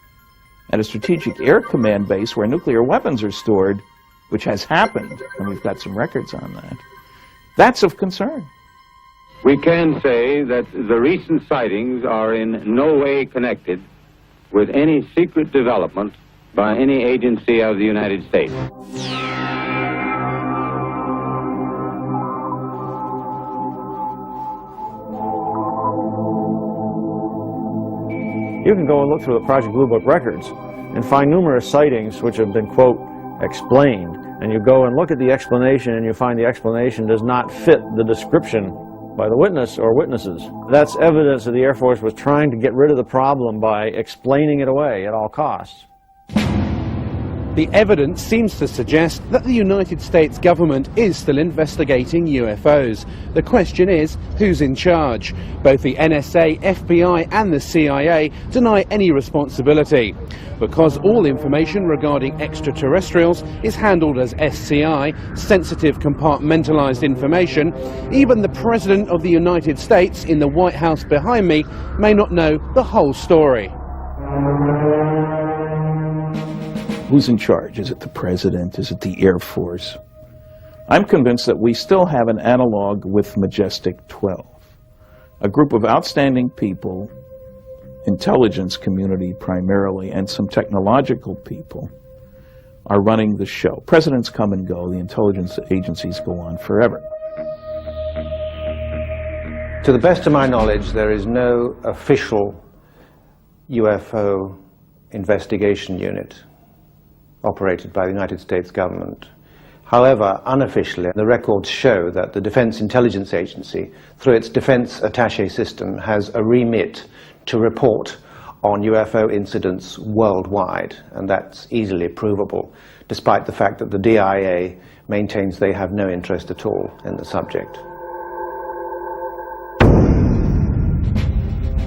at a strategic air command base where nuclear weapons are stored, which has happened, and we've got some records on that, that's of concern. We can say that the recent sightings are in no way connected with any secret development by any agency of the United States. You can go and look through the Project Blue Book records and find numerous sightings which have been, quote, explained. And you go and look at the explanation and you find the explanation does not fit the description by the witness or witnesses. That's evidence that the Air Force was trying to get rid of the problem by explaining it away at all costs. The evidence seems to suggest that the United States government is still investigating UFOs. The question is, who's in charge? Both the NSA, FBI and the CIA deny any responsibility. Because all information regarding extraterrestrials is handled as SCI, sensitive compartmentalized information, even the President of the United States in the White House behind me may not know the whole story. Who's in charge? Is it the President? Is it the Air Force? I'm convinced that we still have an analog with Majestic 12. A group of outstanding people, intelligence community primarily, and some technological people are running the show. Presidents come and go, the intelligence agencies go on forever. To the best of my knowledge, there is no official UFO investigation unit operated by the United States government. However, unofficially, the records show that the Defense Intelligence Agency, through its Defense Attaché system, has a remit to report on UFO incidents worldwide, and that's easily provable, despite the fact that the DIA maintains they have no interest at all in the subject.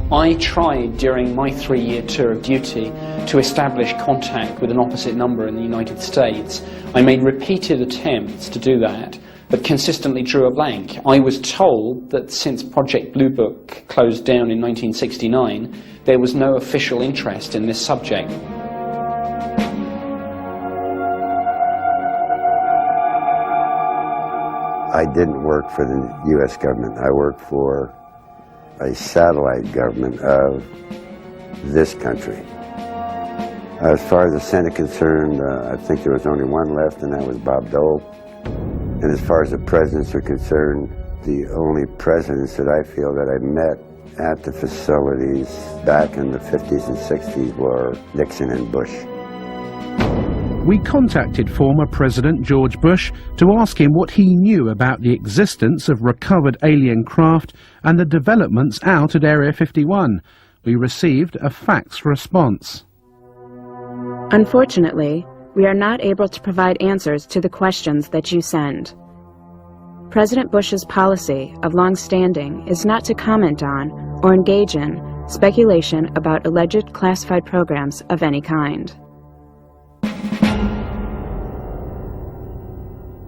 I tried during my 3-year tour of duty to establish contact with an opposite number in the United States. I made repeated attempts to do that, but consistently drew a blank. I was told that since Project Blue Book closed down in 1969, there was no official interest in this subject. I didn't work for the U.S. government. I worked for a satellite government of this country. As far as the Senate concerned, I think there was only one left, and that was Bob Dole. And as far as the presidents are concerned, the only presidents that I feel that I met at the facilities back in the 50s and 60s were Nixon and Bush. We contacted former President George Bush to ask him what he knew about the existence of recovered alien craft and the developments out at Area 51. We received a fax response. Unfortunately, we are not able to provide answers to the questions that you send. President Bush's policy of long-standing is not to comment on or engage in speculation about alleged classified programs of any kind.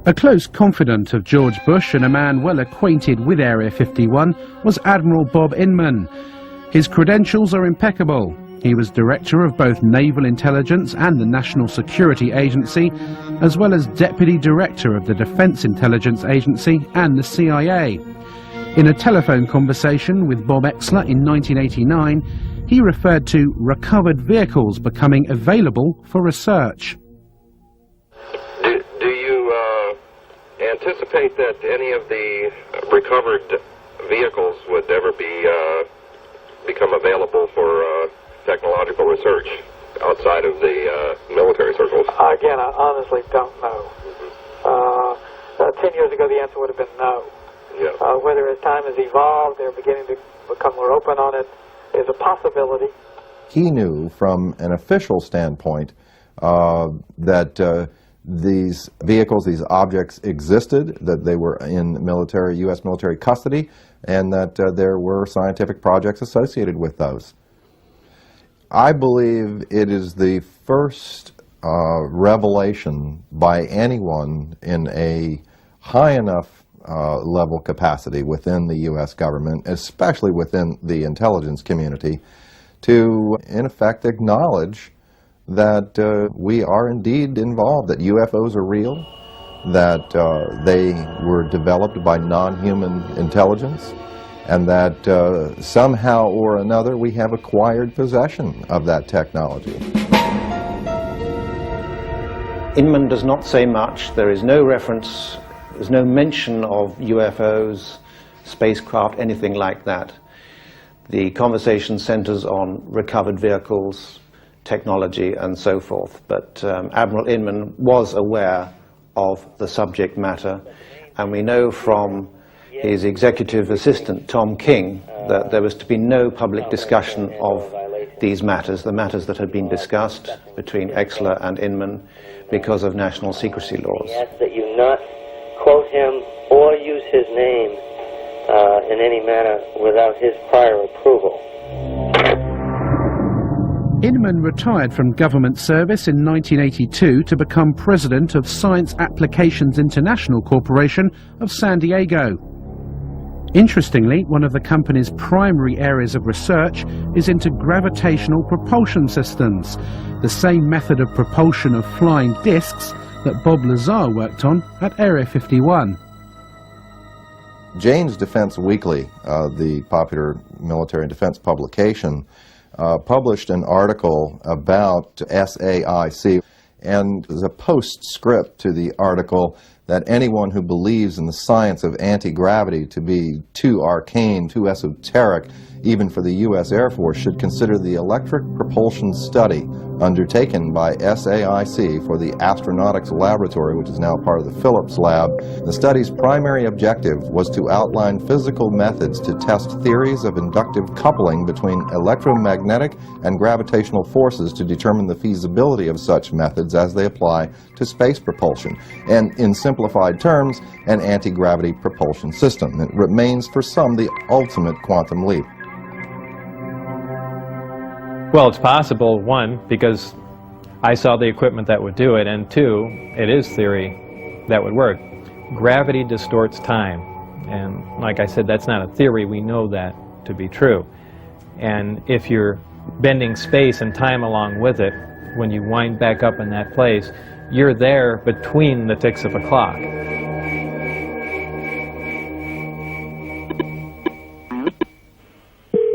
A close confidant of George Bush and a man well acquainted with Area 51 was Admiral Bob Inman. His credentials are impeccable. He was director of both Naval Intelligence and the National Security Agency, as well as deputy director of the Defense Intelligence Agency and the CIA. In a telephone conversation with Bob Exler in 1989, he referred to recovered vehicles becoming available for research. Anticipate that any of the recovered vehicles would ever become available for technological research outside of the military circles? Again, I honestly don't know. 10 years ago, the answer would have been no. Yeah. Whether as time has evolved, they're beginning to become more open on it, is a possibility. He knew from an official standpoint that these vehicles, these objects existed, that they were in military, U.S. military custody, and that there were scientific projects associated with those. I believe it is the first revelation by anyone in a high enough level capacity within the U.S. government, especially within the intelligence community, to, in effect, acknowledge that we are indeed involved, that UFOs are real, that they were developed by non-human intelligence, and that somehow or another we have acquired possession of that technology. Inman does not say much. There is no reference, there's no mention of UFOs, spacecraft, anything like that. The conversation centers on recovered vehicles, technology, and so forth. But Admiral Inman was aware of the subject matter, and we know from his executive assistant, Tom King, that there was to be no public discussion of these matters, the matters that had been discussed between Exler and Inman, because of national secrecy laws. We ask that you not quote him or use his name in any manner without his prior approval. Inman retired from government service in 1982 to become president of Science Applications International Corporation of San Diego. Interestingly, one of the company's primary areas of research is into gravitational propulsion systems, the same method of propulsion of flying discs that Bob Lazar worked on at Area 51. Jane's Defense Weekly, the popular military and defense publication, published an article about SAIC, and there's a postscript to the article that anyone who believes in the science of anti-gravity to be too arcane, too esoteric, even for the U.S. Air Force, should consider the electric propulsion study undertaken by SAIC for the Astronautics Laboratory, which is now part of the Phillips Lab. The study's primary objective was to outline physical methods to test theories of inductive coupling between electromagnetic and gravitational forces to determine the feasibility of such methods as they apply to space propulsion, and in simplified terms, an anti-gravity propulsion system. It remains for some the ultimate quantum leap. Well, it's possible, one, because I saw the equipment that would do it, and two, it is theory that would work. Gravity distorts time, and like I said, that's not a theory, we know that to be true. And if you're bending space and time along with it, when you wind back up in that place, you're there between the ticks of a clock.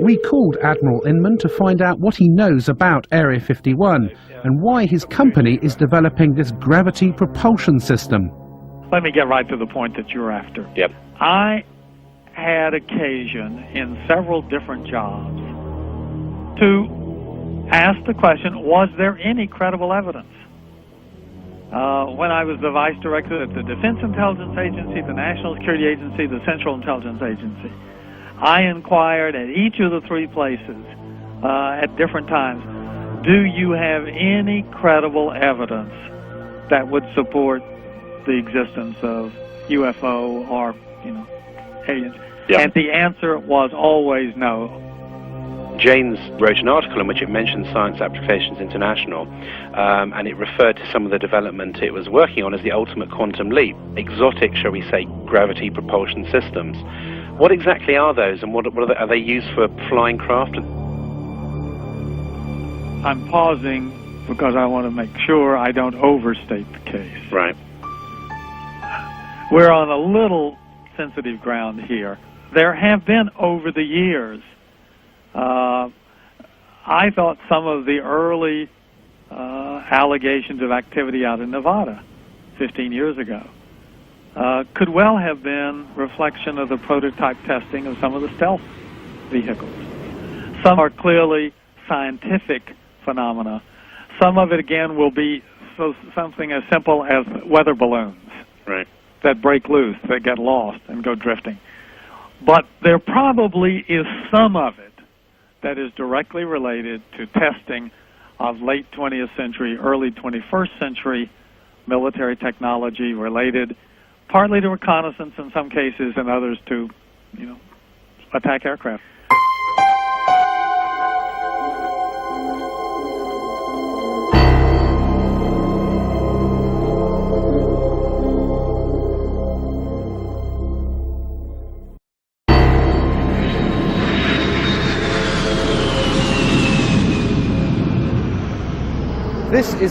We called Admiral Inman to find out what he knows about Area 51 and why his company is developing this gravity propulsion system. Let me get right to the point that you're after. Yep. I had occasion in several different jobs to ask the question, was there any credible evidence? When I was the vice director at the Defense Intelligence Agency, the National Security Agency, the Central Intelligence Agency, I inquired at each of the three places at different times, do you have any credible evidence that would support the existence of UFO or, aliens? Yep. And the answer was always no. Janes wrote an article in which it mentioned Science Applications International, and it referred to some of the development it was working on as the ultimate quantum leap, exotic, shall we say, gravity propulsion systems. What exactly are those, and are they used for flying craft? I'm pausing because I want to make sure I don't overstate the case. Right. We're on a little sensitive ground here. There have been, over the years, I thought some of the early allegations of activity out in Nevada 15 years ago could well have been reflection of the prototype testing of some of the stealth vehicles. Some are clearly scientific phenomena. Some of it, again, will be something as simple as weather balloons that break loose, that get lost and go drifting. But there probably is some of it that is directly related to testing of late 20th century, early 21st century military technology related partly to reconnaissance in some cases and others to, attack aircraft.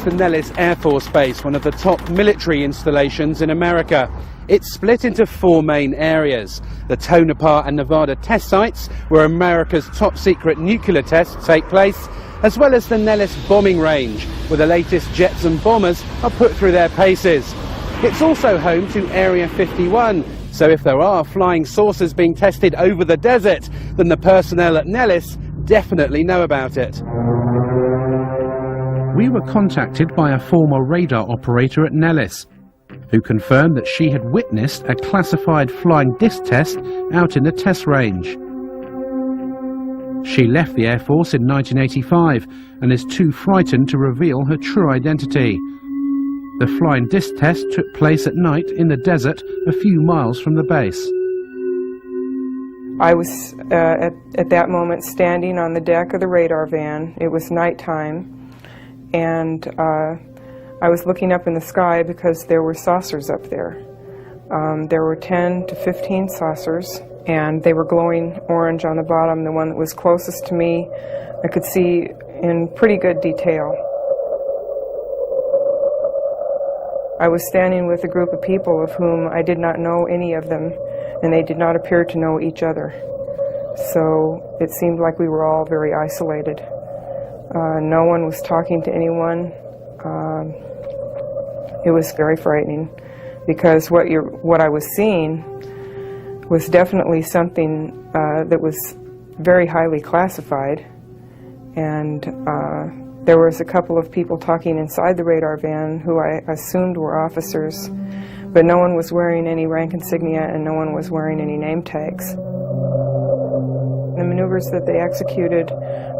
the Nellis Air Force Base, one of the top military installations in America. It's split into 4 main areas: the Tonopah and Nevada test sites, where America's top secret nuclear tests take place, as well as the Nellis bombing range, where the latest jets and bombers are put through their paces. It's also home to Area 51, so if there are flying saucers being tested over the desert, then the personnel at Nellis definitely know about it. We were contacted by a former radar operator at Nellis, who confirmed that she had witnessed a classified flying disc test out in the test range. She left the Air Force in 1985 and is too frightened to reveal her true identity. The flying disc test took place at night in the desert a few miles from the base. I was at that moment standing on the deck of the radar van. It was nighttime, and I was looking up in the sky because there were saucers up there. There were 10 to 15 saucers, and they were glowing orange on the bottom. The one that was closest to me I could see in pretty good detail. I was standing with a group of people of whom I did not know any of them, and they did not appear to know each other. So it seemed like we were all very isolated. No one was talking to anyone. It was very frightening, because what I was seeing was definitely something that was very highly classified, and there was a couple of people talking inside the radar van who I assumed were officers, but no one was wearing any rank insignia and no one was wearing any name tags. The maneuvers that they executed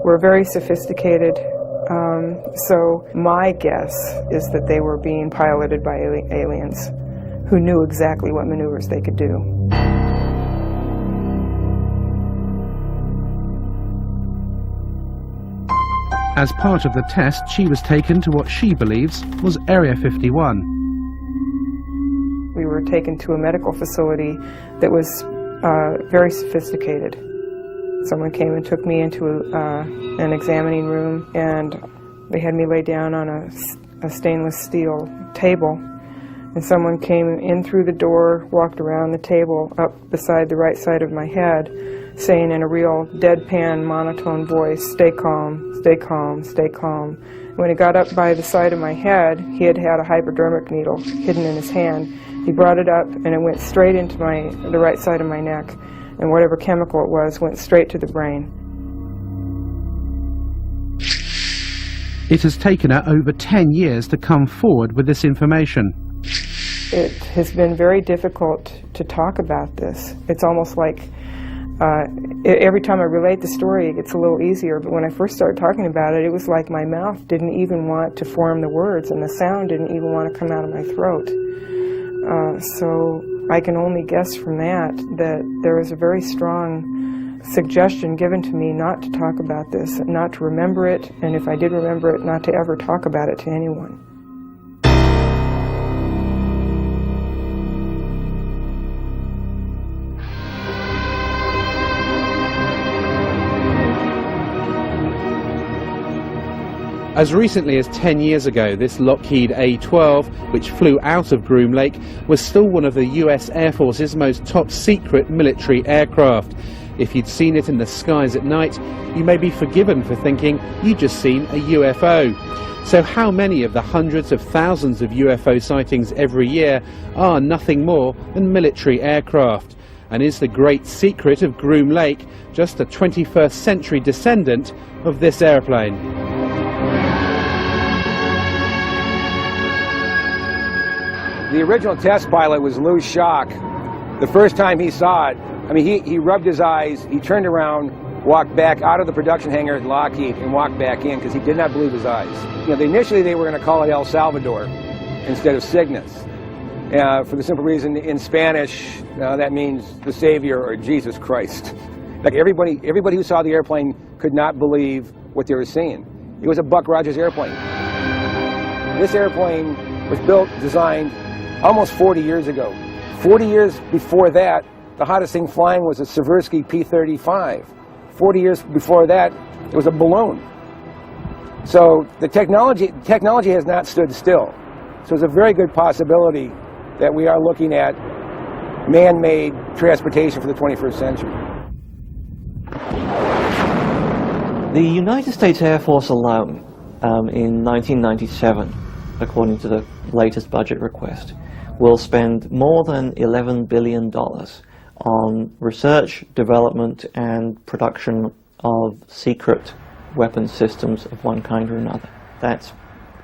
were very sophisticated, so my guess is that they were being piloted by aliens who knew exactly what maneuvers they could do. As part of the test, she was taken to what she believes was Area 51. We were taken to a medical facility that was very sophisticated. Someone came and took me into an examining room, and they had me lay down on a stainless steel table. And someone came in through the door, walked around the table up beside the right side of my head, saying in a real deadpan, monotone voice, "Stay calm, stay calm, stay calm." When he got up by the side of my head, he had a hypodermic needle hidden in his hand. He brought it up, and it went straight into the right side of my neck, and whatever chemical it was went straight to the brain. It has taken her over 10 years to come forward with this information. It has been very difficult to talk about this. It's almost like every time I relate the story, it gets a little easier, but when I first started talking about it, it was like my mouth didn't even want to form the words, and the sound didn't even want to come out of my throat. So I can only guess from that there was a very strong suggestion given to me not to talk about this, not to remember it, and if I did remember it, not to ever talk about it to anyone. As recently as 10 years ago, this Lockheed A-12, which flew out of Groom Lake, was still one of the US Air Force's most top-secret military aircraft. If you'd seen it in the skies at night, you may be forgiven for thinking you'd just seen a UFO. So how many of the hundreds of thousands of UFO sightings every year are nothing more than military aircraft? And is the great secret of Groom Lake just a 21st century descendant of this airplane? The original test pilot was Lou Schock. The first time he saw it, I mean, he rubbed his eyes, he turned around, walked back out of the production hangar at Lockheed and walked back in because he did not believe his eyes. You know, initially they were going to call it El Salvador instead of Cygnus. For the simple reason, in Spanish, that means the Savior or Jesus Christ. Like everybody who saw the airplane could not believe what they were seeing. It was a Buck Rogers airplane. This airplane was built, designed, almost 40 years ago. 40 years before that, the hottest thing flying was a Seversky P-35. 40 years before that, it was a balloon. So the technology has not stood still. So it's a very good possibility that we are looking at man-made transportation for the 21st century. The United States Air Force alone, in 1997, according to the latest budget request, will spend more than $11 billion on research, development, and production of secret weapons systems of one kind or another. That's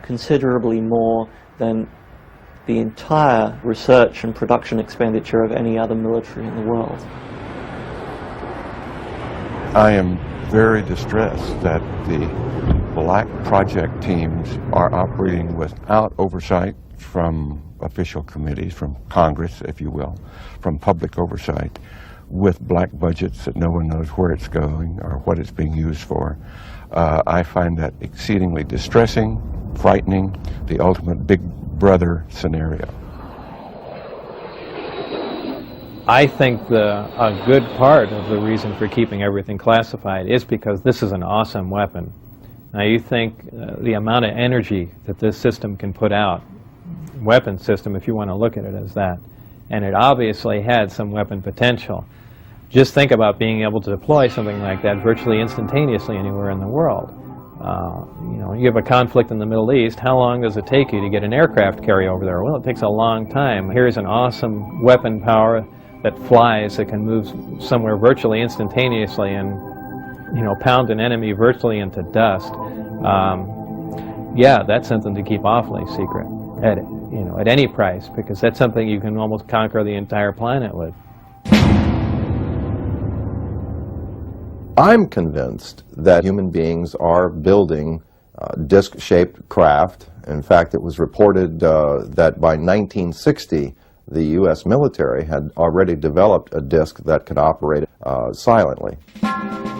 considerably more than the entire research and production expenditure of any other military in the world. I am very distressed that the black project teams are operating without oversight from official committees, from Congress, if you will, from public oversight, with black budgets that no one knows where it's going or what it's being used for. I find that exceedingly distressing, frightening, the ultimate big brother scenario. I think a good part of the reason for keeping everything classified is because this is an awesome weapon. Now you think the amount of energy that this system can put out, weapon system if you want to look at it as that, and it obviously had some weapon potential. Just think about being able to deploy something like that virtually instantaneously anywhere in the world. You know, you have a conflict in the Middle East, how long does it take you to get an aircraft carry over there? Well, it takes a long time. Here's an awesome weapon power that flies, that can move somewhere virtually instantaneously and, you know, pound an enemy virtually into dust. Yeah, that's something to keep awfully secret at any price, because that's something you can almost conquer the entire planet with. I'm convinced that human beings are building disc-shaped craft. In fact, it was reported that by 1960, the U.S. military had already developed a disc that could operate silently.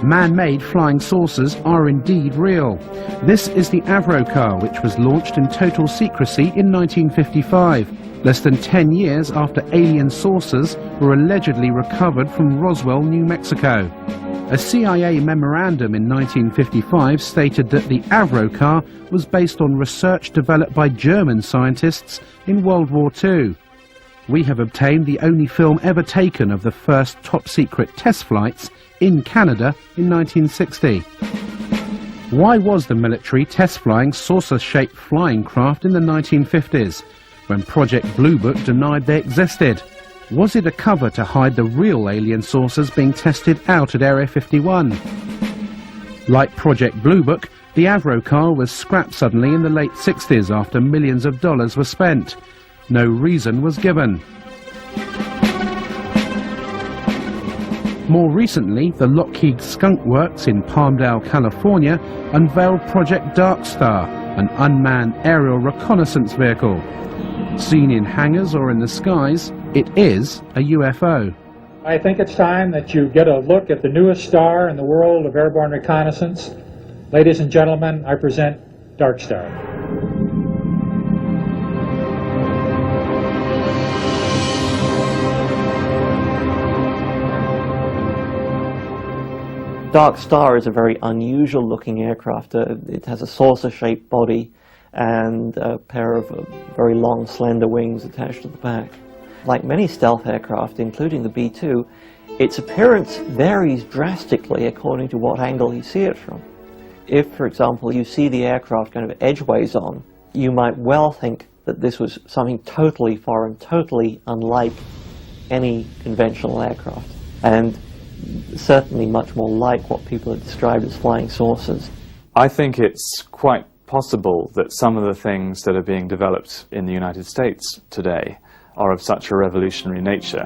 Man-made flying saucers are indeed real. This is the Avrocar, which was launched in total secrecy in 1955, less than 10 years after alien saucers were allegedly recovered from Roswell, New Mexico. A CIA memorandum in 1955 stated that the Avrocar was based on research developed by German scientists in World War II. We have obtained the only film ever taken of the first top-secret test flights in Canada in 1960. Why was the military test-flying saucer-shaped flying craft in the 1950s, when Project Blue Book denied they existed? Was it a cover to hide the real alien saucers being tested out at Area 51? Like Project Blue Book, the Avrocar was scrapped suddenly in the late 60s after millions of dollars were spent. No reason was given. More recently, the Lockheed Skunk Works in Palmdale, California, unveiled Project Dark Star, an unmanned aerial reconnaissance vehicle. Seen in hangars or in the skies, it is a UFO. I think it's time that you get a look at the newest star in the world of airborne reconnaissance. Ladies and gentlemen, I present Dark Star. Dark Star is a very unusual looking aircraft. It has a saucer-shaped body and a pair of very long, slender wings attached to the back. Like many stealth aircraft, including the B-2, its appearance varies drastically according to what angle you see it from. If, for example, you see the aircraft kind of edgeways on, you might well think that this was something totally foreign, totally unlike any conventional aircraft, and certainly much more like what people have described as flying saucers. I think it's quite possible that some of the things that are being developed in the United States today are of such a revolutionary nature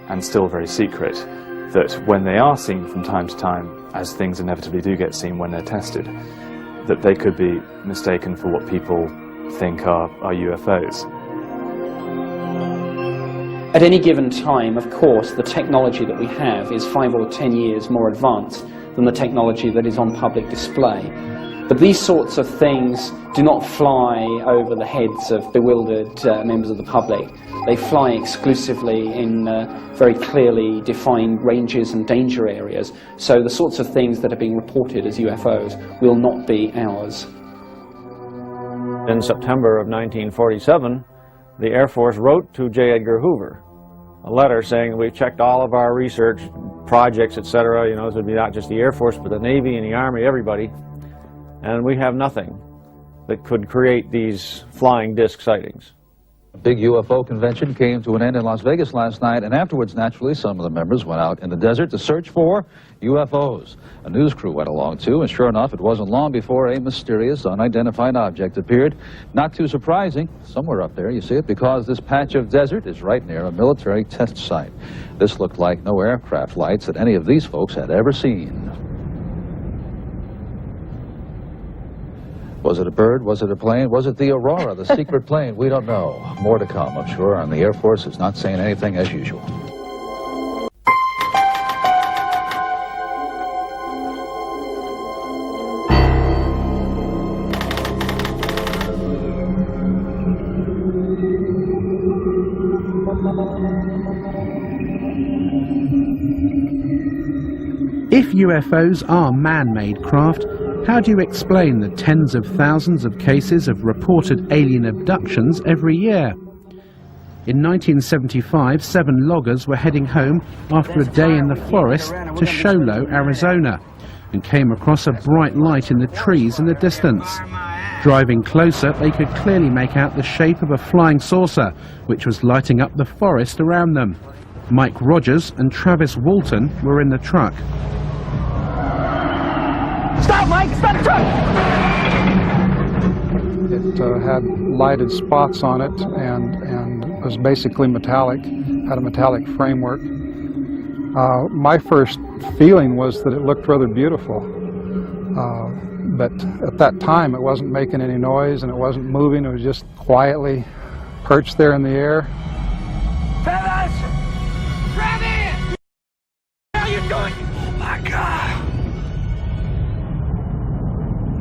and still very secret that when they are seen from time to time, as things inevitably do get seen when they're tested, that they could be mistaken for what people think are UFOs. At any given time, of course, the technology that we have is 5 or 10 years more advanced than the technology that is on public display. But these sorts of things do not fly over the heads of bewildered members of the public. They fly exclusively in very clearly defined ranges and danger areas. So the sorts of things that are being reported as UFOs will not be ours. In September of 1947, the Air Force wrote to J. Edgar Hoover a letter saying we've checked all of our research projects, etc. You know, this would be not just the Air Force, but the Navy and the Army, everybody. And we have nothing that could create these flying disc sightings. A big UFO convention came to an end in Las Vegas last night, and afterwards, naturally, some of the members went out in the desert to search for UFOs. A news crew went along too, and sure enough, it wasn't long before a mysterious, unidentified object appeared. Not too surprising, somewhere up there, you see it, because this patch of desert is right near a military test site. This looked like no aircraft lights that any of these folks had ever seen. Was it a bird? Was it a plane? Was it the Aurora, the secret plane? We don't know. More to come, I'm sure, and the Air Force is not saying anything as usual. If UFOs are man-made craft, how do you explain the tens of thousands of cases of reported alien abductions every year? In 1975, 7 loggers were heading home after a day in the forest to Sholo, Arizona, and came across a bright light in the trees in the distance. Driving closer, they could clearly make out the shape of a flying saucer, which was lighting up the forest around them. Mike Rogers and Travis Walton were in the truck. Stop, Mike! Stop the truck! It had lighted spots on it and was basically metallic, had a metallic framework. My first feeling was that it looked rather beautiful. But at that time it wasn't making any noise and it wasn't moving, it was just quietly perched there in the air. Travis! Travis! How are you doing? Oh my God!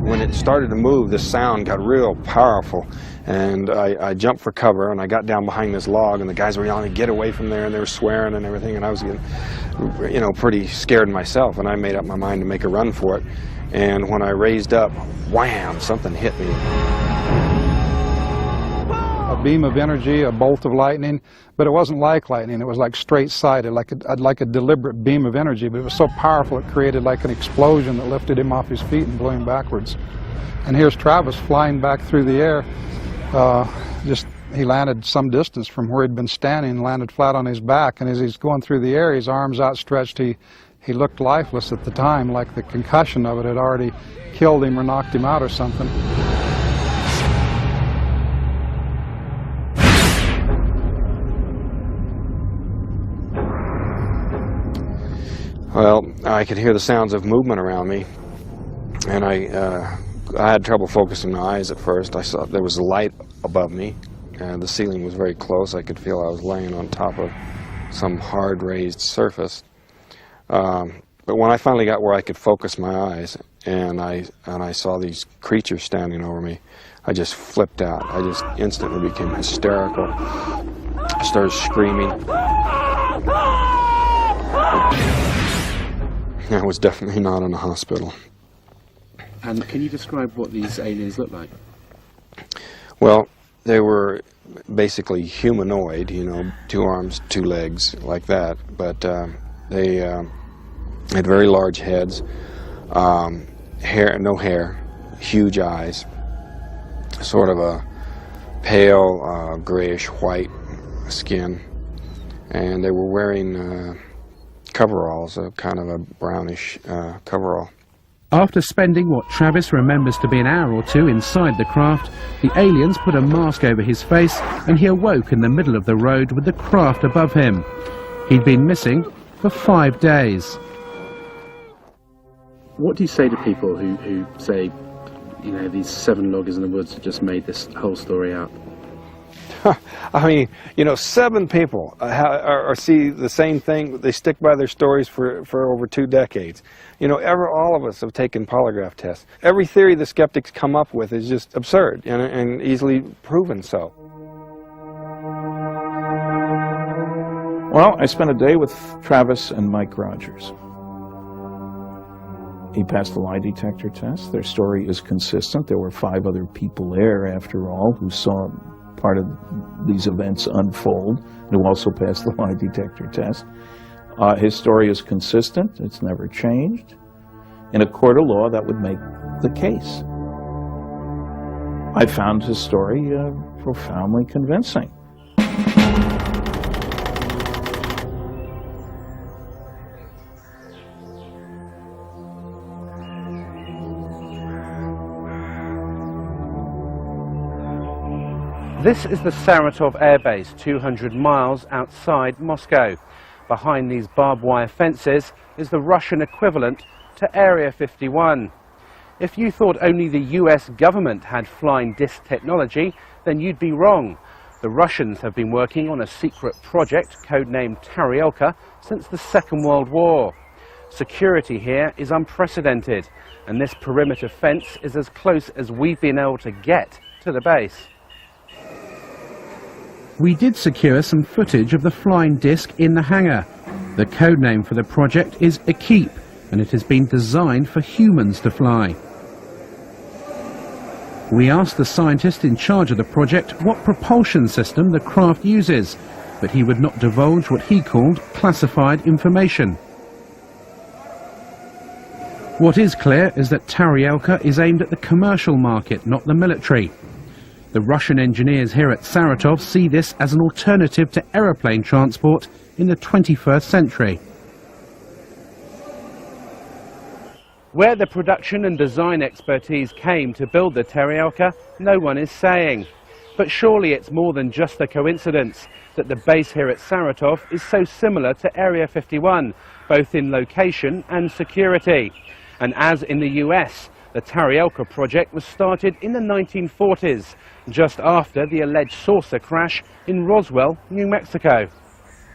When it started to move, the sound got real powerful, and I jumped for cover, and I got down behind this log, and the guys were yelling, "Get away from there!" and they were swearing and everything, and I was getting, you know, pretty scared myself, and I made up my mind to make a run for it. And when I raised up, wham! Something hit me. A beam of energy, a bolt of lightning, but it wasn't like lightning. It was like straight-sided, like a deliberate beam of energy, but it was so powerful it created like an explosion that lifted him off his feet and blew him backwards. And here's Travis flying back through the air. He landed some distance from where he'd been standing, landed flat on his back, and as he's going through the air, his arms outstretched, he looked lifeless at the time, like the concussion of it had already killed him or knocked him out or something. Well, I could hear the sounds of movement around me, and I had trouble focusing my eyes at first. I saw there was a light above me, and the ceiling was very close. I could feel I was laying on top of some hard raised surface. But when I finally got where I could focus my eyes, and I saw these creatures standing over me, I just flipped out. I just instantly became hysterical. I started screaming. I was definitely not in a hospital. And can you describe what these aliens look like? Well, they were basically humanoid, you know, 2 arms, 2 legs, like that. But they had very large heads, no hair, huge eyes, sort of a pale grayish-white skin, and they were wearing coveralls, a kind of a brownish coverall. After spending what Travis remembers to be an hour or 2 inside the craft, the aliens put a mask over his face and he awoke in the middle of the road with the craft above him. He'd been missing for 5 days. What do you say to people who say, you know, these 7 loggers in the woods have just made this whole story up? I mean, you know, 7 people see the same thing. They stick by their stories for over 2 decades. You know, all of us have taken polygraph tests. Every theory the skeptics come up with is just absurd and easily proven so. Well, I spent a day with Travis and Mike Rogers. He passed the lie detector test. Their story is consistent. There were 5 other people there, after all, who saw part of these events unfold, and who also passed the lie detector test. His story is consistent. It's never changed. In a court of law, that would make the case. I found his story profoundly convincing. This is the Saratov Air Base, 200 miles outside Moscow. Behind these barbed wire fences is the Russian equivalent to Area 51. If you thought only the US government had flying disc technology, then you'd be wrong. The Russians have been working on a secret project codenamed Taryelka since the Second World War. Security here is unprecedented, and this perimeter fence is as close as we've been able to get to the base. We did secure some footage of the flying disc in the hangar. The codename for the project is Ekip, and it has been designed for humans to fly. We asked the scientist in charge of the project what propulsion system the craft uses, but he would not divulge what he called classified information. What is clear is that Taryelka is aimed at the commercial market, not the military. The Russian engineers here at Saratov see this as an alternative to aeroplane transport in the 21st century. Where the production and design expertise came to build the Taryelka, no one is saying. But surely it's more than just a coincidence that the base here at Saratov is so similar to Area 51, both in location and security. And as in the US, the Taryelka project was started in the 1940s, just after the alleged saucer crash in Roswell, New Mexico.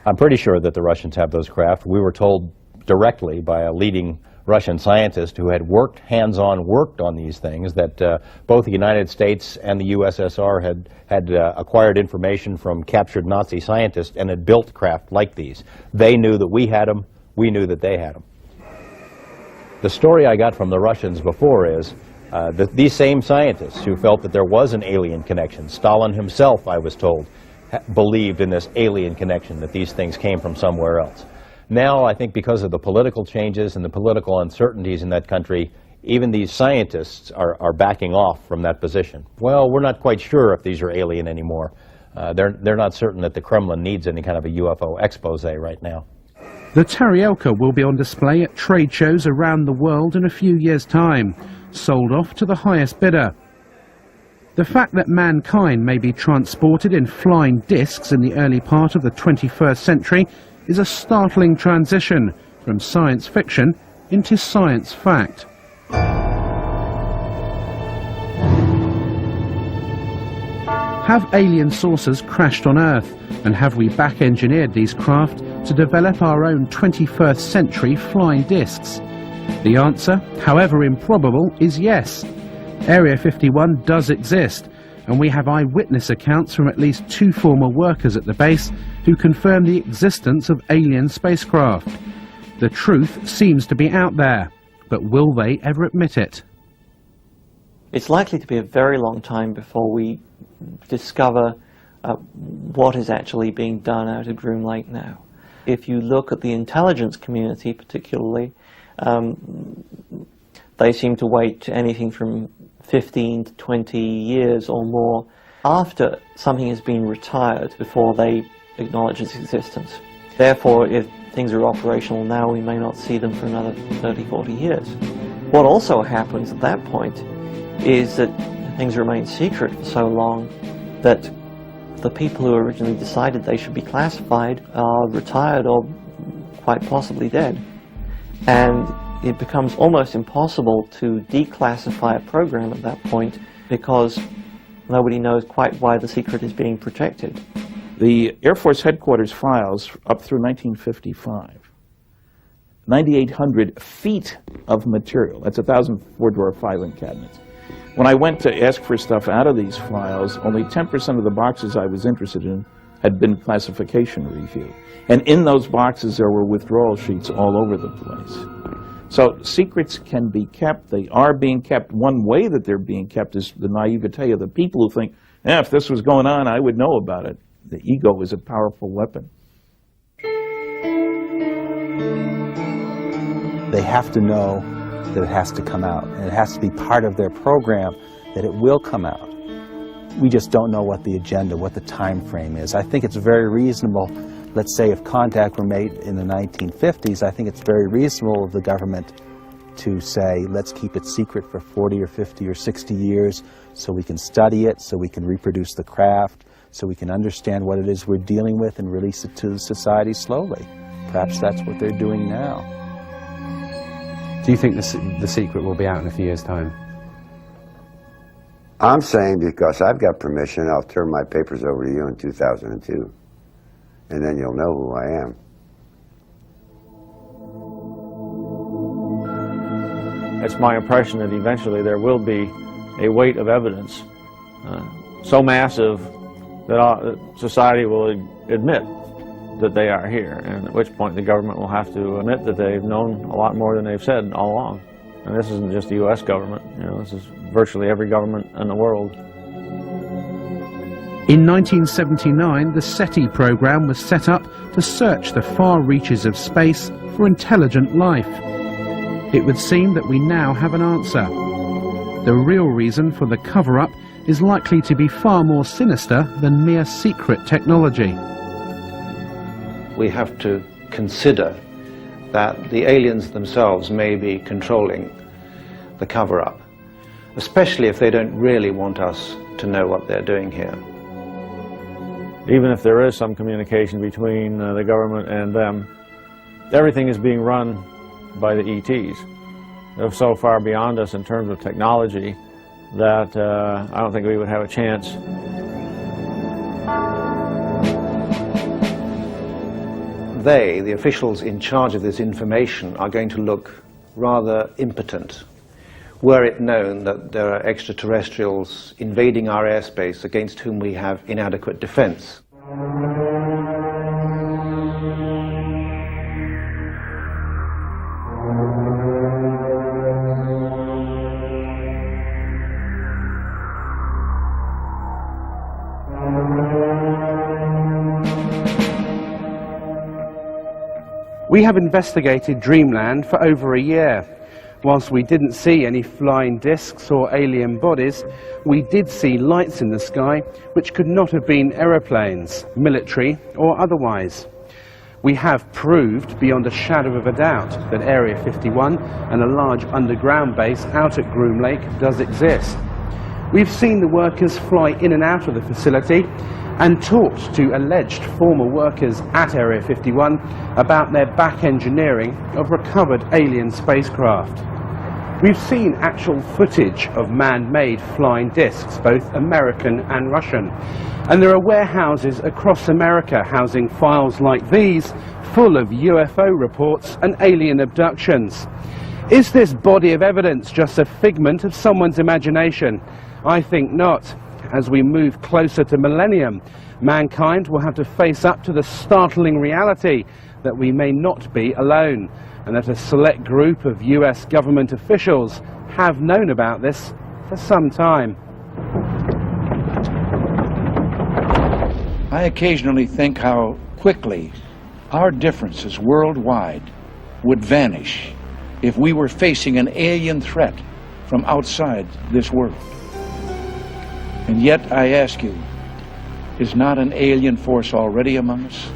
I'm pretty sure that the Russians have those craft. We were told directly by a leading Russian scientist who had worked on these things that both the United States and the USSR had acquired information from captured Nazi scientists and had built craft like these. They knew that we had them. We knew that they had them. The story I got from the Russians before is that these same scientists who felt that there was an alien connection, Stalin himself, I was told, believed in this alien connection, that these things came from somewhere else. Now, I think because of the political changes and the political uncertainties in that country, even these scientists are backing off from that position. Well, we're not quite sure if these are alien anymore. They're not certain that the Kremlin needs any kind of a UFO expose right now. The Taryelka will be on display at trade shows around the world in a few years' time, sold off to the highest bidder. The fact that mankind may be transported in flying discs in the early part of the 21st century is a startling transition from science fiction into science fact. Have alien saucers crashed on Earth, and have we back-engineered these craft to develop our own 21st century flying discs? The answer, however improbable, is yes. Area 51 does exist, and we have eyewitness accounts from at least 2 former workers at the base who confirm the existence of alien spacecraft. The truth seems to be out there, but will they ever admit it? It's likely to be a very long time before we discover what is actually being done out of Groom Lake now. If you look at the intelligence community particularly, they seem to wait anything from 15 to 20 years or more after something has been retired before they acknowledge its existence. Therefore, if things are operational now, we may not see them for another 30, 40 years. What also happens at that point is that things remain secret for so long that the people who originally decided they should be classified are retired or quite possibly dead. And it becomes almost impossible to declassify a program at that point because Nobody knows quite why the secret is being protected. The Air Force headquarters files up through 1955, 9,800 feet of material. That's 1,000 four-drawer filing cabinets. When I went to ask for stuff out of these files, only 10% of the boxes I was interested in had been classification review. And in those boxes there were withdrawal sheets all over the place. So secrets can be kept. They are being kept. One way that they're being kept is the naivete of the people who think, if this was going on, I would know about it. The ego is a powerful weapon. They have to know that it has to come out, and it has to be part of their program that it will come out. We just don't know what the agenda, what the time frame is. I think it's very reasonable, let's say if contact were made in the 1950s, I think it's very reasonable of the government to say, let's keep it secret for 40 or 50 or 60 years so we can study it, so we can reproduce the craft, so we can understand what it is we're dealing with and release it to society slowly. Perhaps that's what they're doing now. Do you think the secret will be out in a few years' time? I'm saying because I've got permission, I'll turn my papers over to you in 2002. And then you'll know who I am. It's my impression that eventually there will be a weight of evidence so massive that society will admit that they are here, and at which point the government will have to admit that they've known a lot more than they've said all along. And this isn't just the U.S. government, this is virtually every government in the world. In 1979, the SETI program was set up to search the far reaches of space for intelligent life. It would seem that we now have an answer. The real reason for the cover-up is likely to be far more sinister than mere secret technology. We have to consider that the aliens themselves may be controlling the cover-up, especially if they don't really want us to know what they're doing here. Even if there is some communication between the government and them, everything is being run by the ETs. They're so far beyond us in terms of technology that I don't think we would have a chance. They, the officials in charge of this information, are going to look rather impotent were it known that there are extraterrestrials invading our airspace against whom we have inadequate defense. We have investigated Dreamland for over a year. Whilst we didn't see any flying discs or alien bodies, we did see lights in the sky which could not have been aeroplanes, military or otherwise. We have proved beyond a shadow of a doubt that Area 51 and a large underground base out at Groom Lake does exist. We've seen the workers fly in and out of the facility and talked to alleged former workers at Area 51 about their back engineering of recovered alien spacecraft. We've seen actual footage of man-made flying discs, both American and Russian. And there are warehouses across America housing files like these, full of UFO reports and alien abductions. Is this body of evidence just a figment of someone's imagination? I think not. As we move closer to millennium, mankind will have to face up to the startling reality that we may not be alone, and that a select group of US government officials have known about this for some time. I occasionally think how quickly our differences worldwide would vanish if we were facing an alien threat from outside this world. And yet I ask you, is not an alien force already among us?